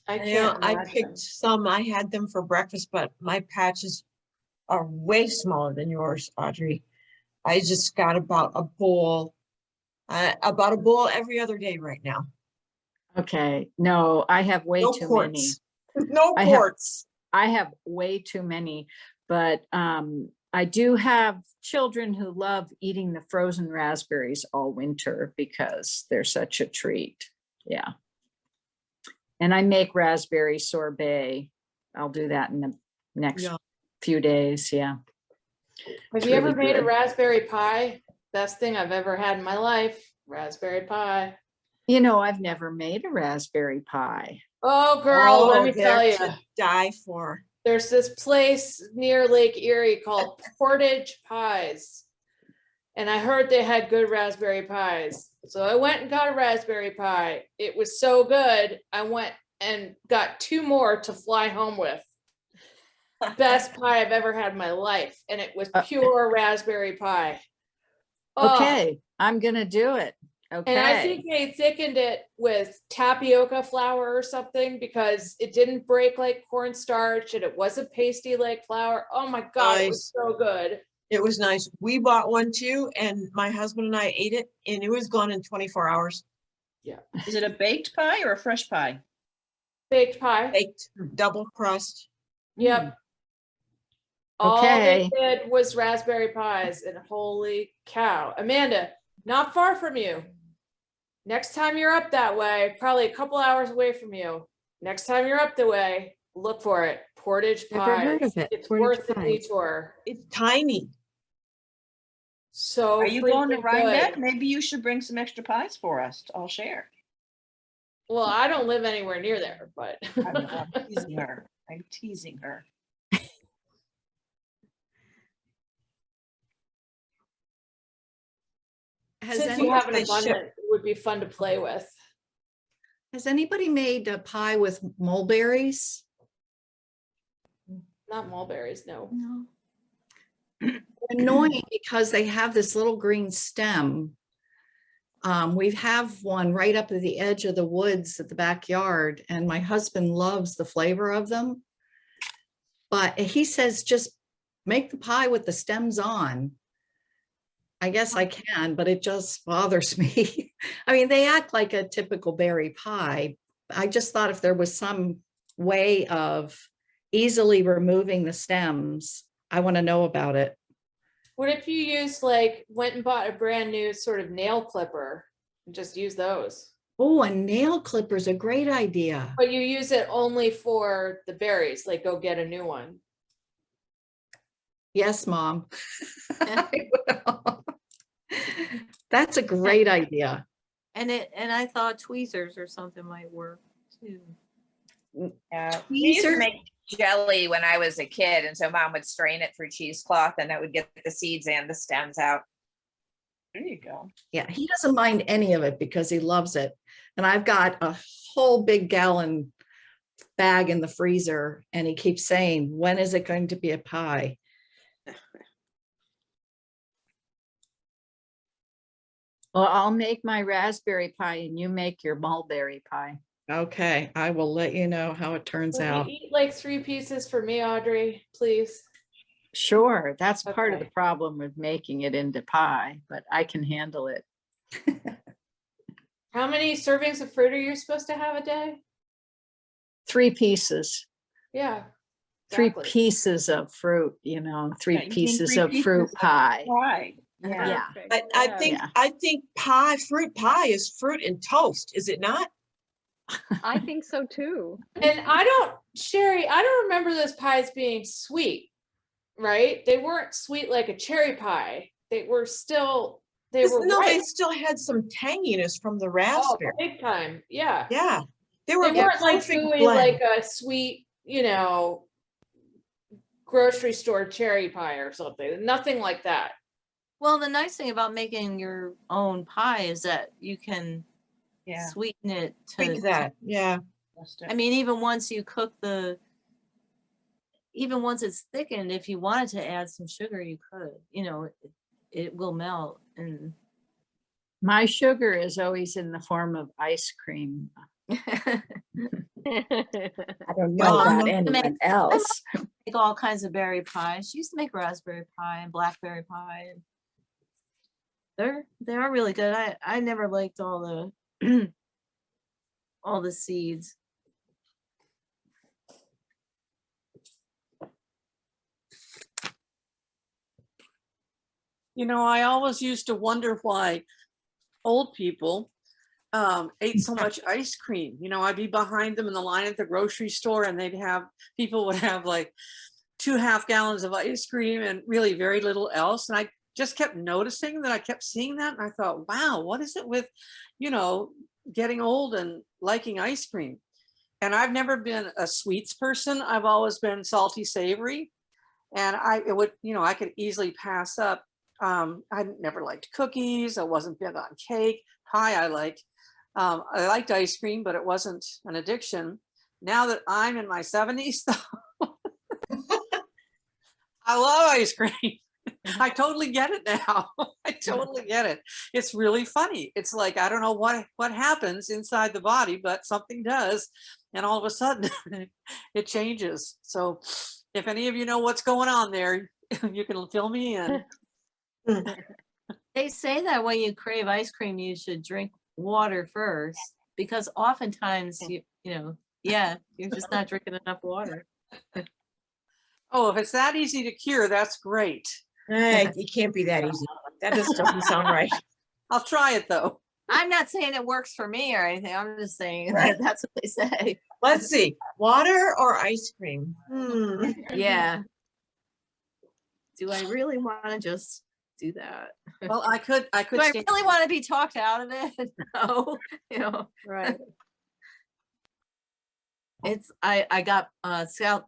I You know, can't I imagine. picked some, I had them for breakfast, but my patches are way smaller than yours, Audrey. I just got about a bowl every other day right now. Okay, no, I have way No too quarts. many. No I quarts. have way too many, but I do have children who love eating the frozen raspberries all winter because they're such a treat. Yeah. And I make raspberry sorbet. I'll do that in the next Yeah. few days. Yeah. Have It's you ever really made a good. raspberry pie? Best thing I've ever had in my life, raspberry pie. I've never made a raspberry pie. Oh, girl, let me they're tell you. to die for. There's this place near Lake Erie called Portage Pies. And I heard they had good raspberry pies. So I went and got a raspberry pie. It was so good. I went and got 2 more to fly home with. Best pie I've ever had in my life. And it was pure raspberry pie. Oh, Okay, I'm gonna do it. Okay. and I think they thickened it with tapioca flour or something because it didn't break like cornstarch and it wasn't pasty like flour. Oh my God, it was so good. It was nice. We bought one too, and my husband and I ate it, and it was gone in 24 hours. Yeah. Is it a baked pie or a fresh pie? Baked pie. Baked, double crust. Yep. All they Okay. did was raspberry pies, and holy cow. Amanda, not far from you. Next time you're up that way, probably a couple hours away from you. Next time you're up the way, look for it. Portage Pies. Never heard of it. It's Portage worth the Pies. detour. It's tiny. So Are you going to freaking Rhinebeck? good. Maybe you should bring some extra pies for us to all share. Well, I don't live anywhere near there, but I'm teasing her. I'm teasing her. since you have an abundance, it would be fun to play with. Has anybody made a pie with mulberries? Not mulberries, no. No. Annoying because they have this little green stem. We have one right up at the edge of the woods at the backyard, and my husband loves the flavor of them. But he says, just make the pie with the stems on. I guess I can, but it just bothers me. I mean, they act like a typical berry pie. I just thought if there was some way of easily removing the stems, I want to know about it. What if you used went and bought a brand new sort of nail clipper and just use those? Oh, a nail clipper is a great idea. But you use it only for the berries, go get a new one. Yes, Mom. That's a great idea. And I thought tweezers or something might work too. Yeah, we used to Tweezers? make jelly when I was a kid, and so Mom would strain it through cheesecloth, and that would get the seeds and the stems out. There you go. Yeah, he doesn't mind any of it because he loves it. And I've got a whole big gallon bag in the freezer, and he keeps saying, when is it going to be a pie? Well, I'll make my raspberry pie and you make your mulberry pie. Okay, I will let you know how it turns Will out. you eat 3 pieces for me, Audrey, please? Sure, that's part of the Okay. problem with making it into pie, but I can handle it. How many servings of fruit are you supposed to have a day? 3 pieces, Yeah. 3 exactly. pieces of fruit, 3 Yeah, you mean pieces 3 of pieces fruit of pie. Pie. Yeah. Yeah. I think fruit pie is fruit and toast, is it not? I think so too. And Sherry, I don't remember those pies being sweet, right? They weren't sweet like a cherry pie. They were still They were No, they right. still had some tanginess from the Oh, raspberry. big time. Yeah. Yeah, they They were a weren't like perfect gooey, blend. like a sweet, grocery store cherry pie or something. Nothing like that. Well, the nice thing about making your own pie is that you can sweeten it Tweak that, yeah. I mean, even once you cook even once it's thickened, if you wanted to add some sugar, you could, it will melt. And My sugar is always in the form of ice cream. I don't know about anyone else. Make all kinds of berry pies. She used to make raspberry pie and blackberry pie. They are really good. I never liked all the all the seeds. I always used to wonder why old people ate so much ice cream. I'd be behind them in the line at the grocery store, and people would have like 2.5 gallons of ice cream and really very little else. And I just kept noticing that I kept seeing that. And I thought, wow, what is it with, getting old and liking ice cream? And I've never been a sweets person. I've always been salty, savory. And I could easily pass up. I never liked cookies. I wasn't big on cake. Pie I liked. I liked ice cream, but it wasn't an addiction. Now that I'm in my 70s, I love ice cream. I totally get it now. I totally get it. It's really funny. It's like, I don't know what happens inside the body, but something does. And all of a sudden it changes. So if any of you know what's going on there, you can fill me in. They say that when you crave ice cream, you should drink water first, because oftentimes you're just not drinking enough water. Oh, if it's that easy to cure, that's great. It can't be that easy. That just doesn't sound right. I'll try it though. I'm not saying it works for me or anything. I'm just saying Right. that's what they say. Let's see, water or ice cream? Yeah. Do I really want to just do that? Well, I could Do I really want to be talked out of it? No, Right. I got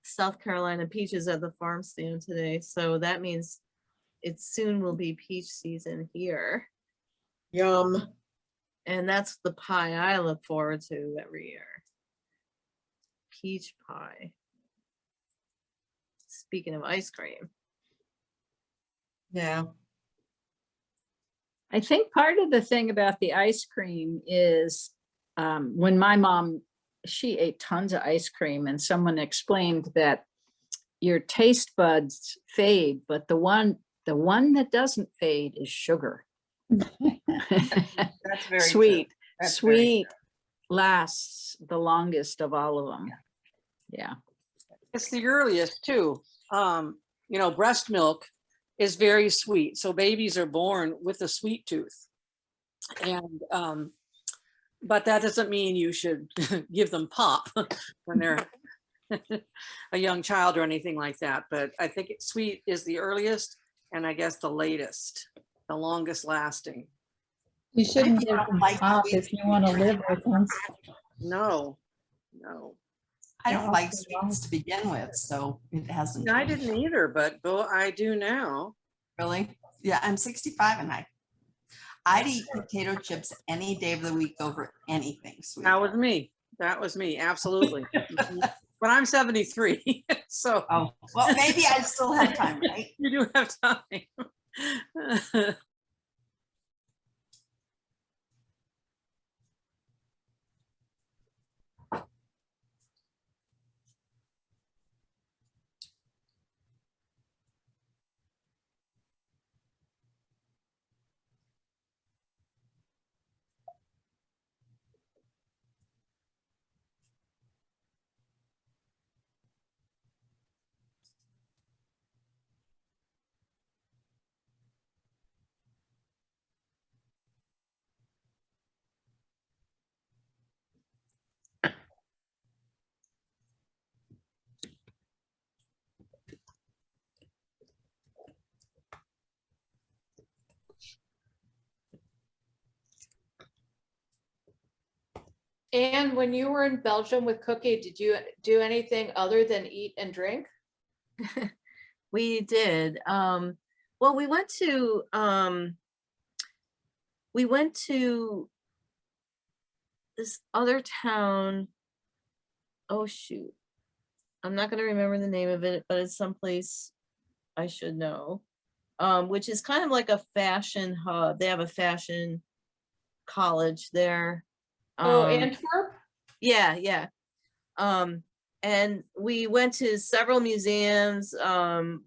South Carolina peaches at the farm stand today, so that means it soon will be peach season here. Yum. And that's the pie I look forward to every year. Peach pie. Speaking of ice cream. Yeah. I think part of the thing about the ice cream is when my mom, she ate tons of ice cream, and someone explained that your taste buds fade, but the one that doesn't fade is sugar. That's very Sweet. true. That's very Sweet lasts the longest of all of them. Yeah. It's the earliest too. Breast milk is very sweet. So babies are born with a sweet tooth. And but that doesn't mean you should give them pop when they're a young child or anything like that. But I think sweet is the earliest, and I guess the latest, the longest lasting. You shouldn't give them pop if you want to live with them. No. I don't like sweets to begin with, so it hasn't. I didn't either, but I do now. Really? Yeah, I'm 65 and I'd eat potato chips any day of the week over anything sweet. That was me, absolutely. But I'm 73, so. Oh, well, maybe I still have time, right? You do have time. And when you were in Belgium with Cookie, did you do anything other than eat and drink? We did. Well, we went to this other town. Oh shoot. I'm not gonna remember the name of it, but it's someplace I should know. Which is kind of like a fashion hub. They have a fashion college there. Oh, Antwerp? Yeah, yeah. And we went to several museums, a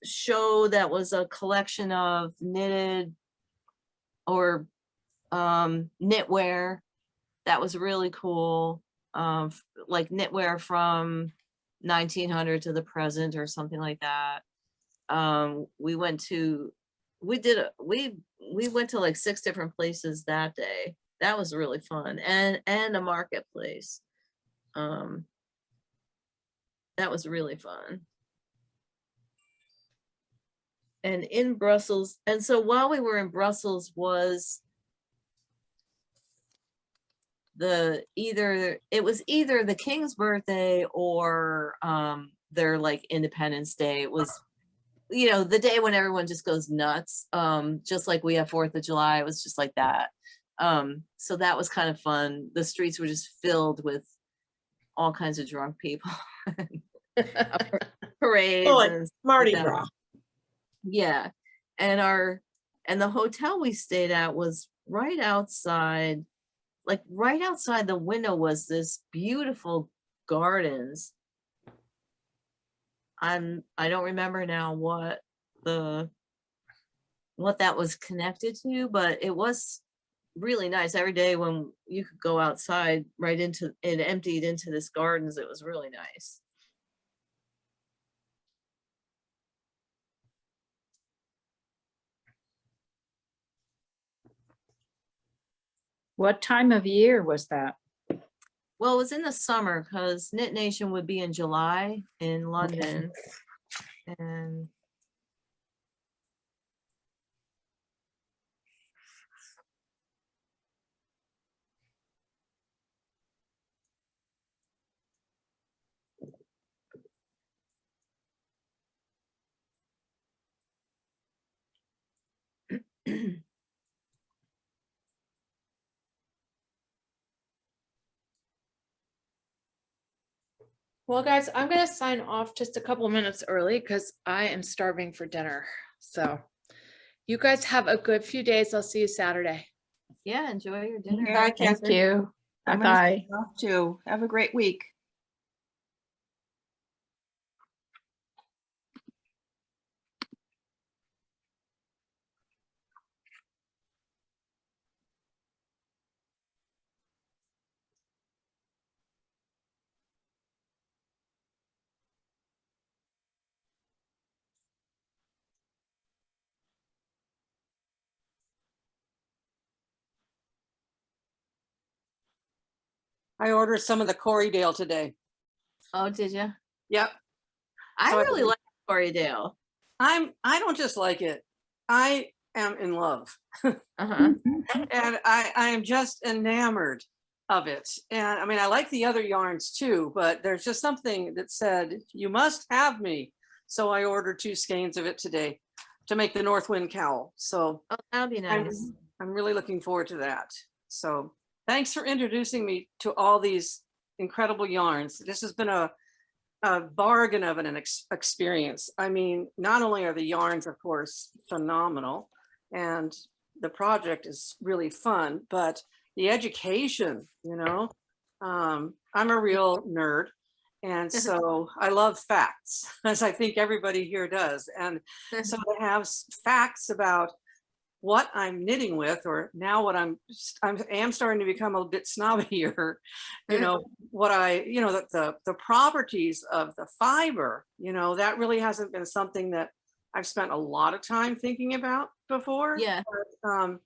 show that was a collection of knitted or knitwear that was really cool. Like knitwear from 1900 to the present or something like that. We went to like 6 different places that day. That was really fun, and a marketplace. That was really fun. And in Brussels, and so while we were in Brussels was either the King's birthday or their like Independence Day. It was, the day when everyone just goes nuts. Just like we have 4th of July, it was just like that. So that was kind of fun. The streets were just filled with all kinds of drunk people. Parades. Oh, like and Mardi stuff like that. Gras. Yeah. And the hotel we stayed at was right outside the window was this beautiful gardens. I don't remember now what that was connected to, but it was really nice. Every day when you could go outside right into it, emptied into this gardens, it was really nice. What time of year was that? Well, it was in the summer because Knit Nation would be in July in London. And Well, guys, I'm going to sign off just a couple minutes early because I am starving for dinner. So you guys have a good few days. I'll see you Saturday. Yeah, enjoy your dinner. Bye, Thank Catherine. you. I'm gonna Bye-bye. sign off too. Have a great week. I ordered some of the Corriedale today. Oh, did you? Yep. I So I really think- like Corriedale. I don't just like it. I am in love. Uh-huh. And I am just enamored of it. And I mean, I like the other yarns too, but there's just something that said, you must have me. So I ordered 2 skeins of it today to make the Northwind cowl. So Oh, that'll be nice. I'm really looking forward to that. So thanks for introducing me to all these incredible yarns. This has been a bargain of an experience. I mean, not only are the yarns, of course, phenomenal, and the project is really fun, but the education, I'm a real nerd. And so I love facts, as I think everybody here does. And so to have facts about what I'm knitting with, or now what I am starting to become a bit snobby here, what the properties of the fiber, that really hasn't been something that I've spent a lot of time thinking about before. Yeah. But,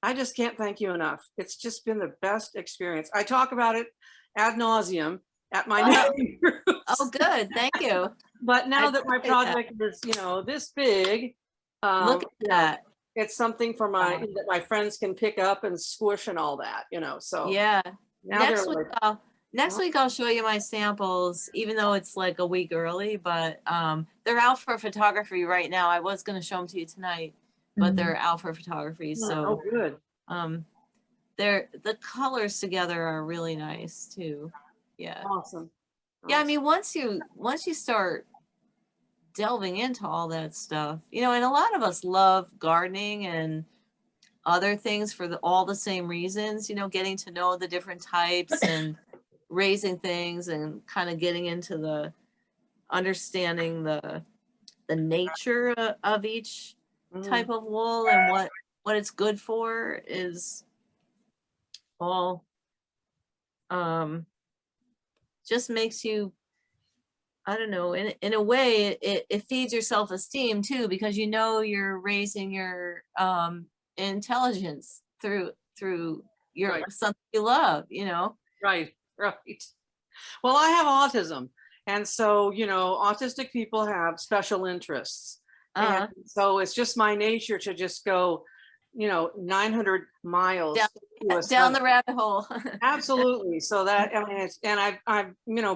I just can't thank you enough. It's just been the best experience. I talk about it ad nauseum at my knitting groups. Oh, good. Thank you. But now I that my appreciate that. project is, this big, Look at that. it's something for that my friends can pick up and squish and all that, so. Yeah. Now Next they're week, like, next week I'll show you my samples, even though it's like a week early, but they're out for photography right now. I was gonna show them to you tonight, but they're out for photography. oh, So good. the colors together are really nice too. Yeah. Awesome. Yeah, I mean, once you start delving into all that stuff, and a lot of us love gardening and other things for all the same reasons, getting to know the different types and raising things and kind of getting into the understanding the nature of each type of wool and what it's good for is all just makes you, I don't know, in a way it feeds your self-esteem too, because you're raising your intelligence through your something you love, Right. Well, I have autism, and so autistic people have special interests, and so it's just my nature to just go 900 miles down the rabbit hole. Absolutely. So that, I mean, and I've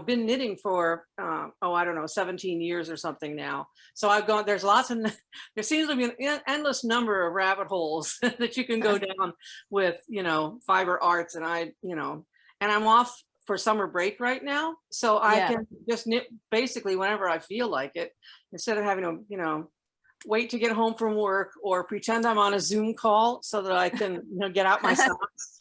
been knitting for I don't know, 17 years or something now. So I've gone, there seems to be an endless number of rabbit holes that you can go down with fiber arts, and and I'm off for summer break right now, so I can just knit basically whenever I feel like it, instead of having to wait to get home from work or pretend I'm on a Zoom call so that I can get out my socks.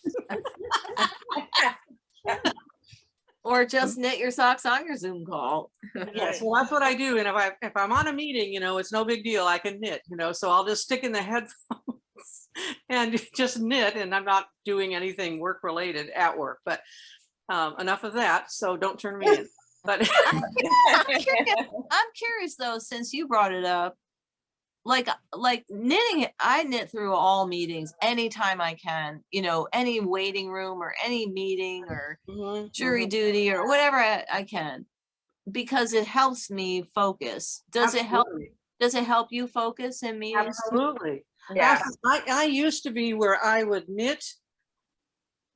Or just knit your socks on your Zoom call. Yes, well, that's what I do. And if I'm on a meeting, it's no big deal. I can knit, so I'll just stick in the headphones and just knit, and I'm not doing anything work related at work. But enough of that. So don't turn me in. But I'm curious though, since you brought it up, like knitting, I knit through all meetings anytime I can, any waiting room or any meeting or jury duty or whatever I can, because it helps me focus. Does it help you focus in meetings? Absolutely. Yeah. I used to be where I would knit,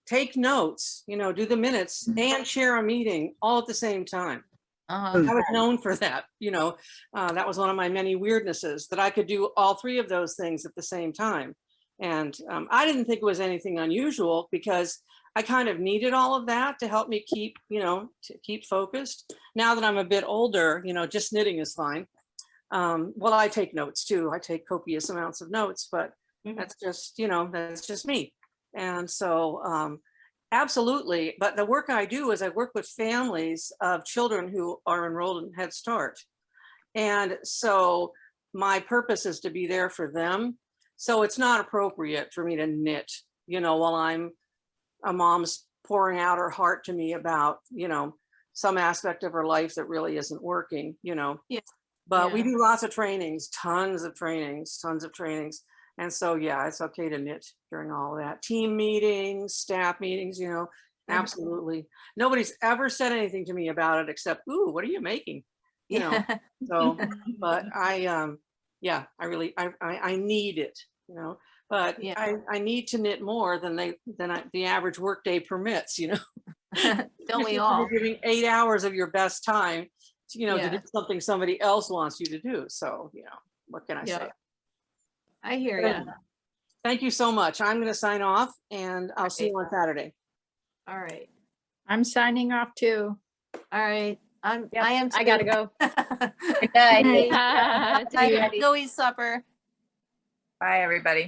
take notes, do the minutes, and share a meeting all at the same time. I was known for that, that was one of my many weirdnesses, that I could do all three of those things at the same time. And I didn't think it was anything unusual, because I kind of needed all of that to help me keep, to keep focused. Now that I'm a bit older, just knitting is fine. Well, I take notes too. I take copious amounts of notes, but that's just, that's just me. And so, absolutely. But the work I do is I work with families of children who are enrolled in Head Start. And so my purpose is to be there for them. So it's not appropriate for me to knit, while a mom's pouring out her heart to me about, some aspect of her life that really isn't working, Yeah. But we do lots of trainings, tons of trainings. And so, yeah, it's okay to knit during all of that. Team meetings, staff meetings, absolutely. Nobody's ever said anything to me about it except, ooh, what are you making? So, but I really need it, but I need to knit more than the average workday permits, Don't we all? You're giving 8 hours of your best time, to do something somebody else wants you to do. So, what can I say? I hear you. Thank you so much. I'm going to sign off, and I'll see you on Saturday. All right. I'm signing off too. All right. I am too. I gotta go. Good night. Go eat supper. Bye, everybody.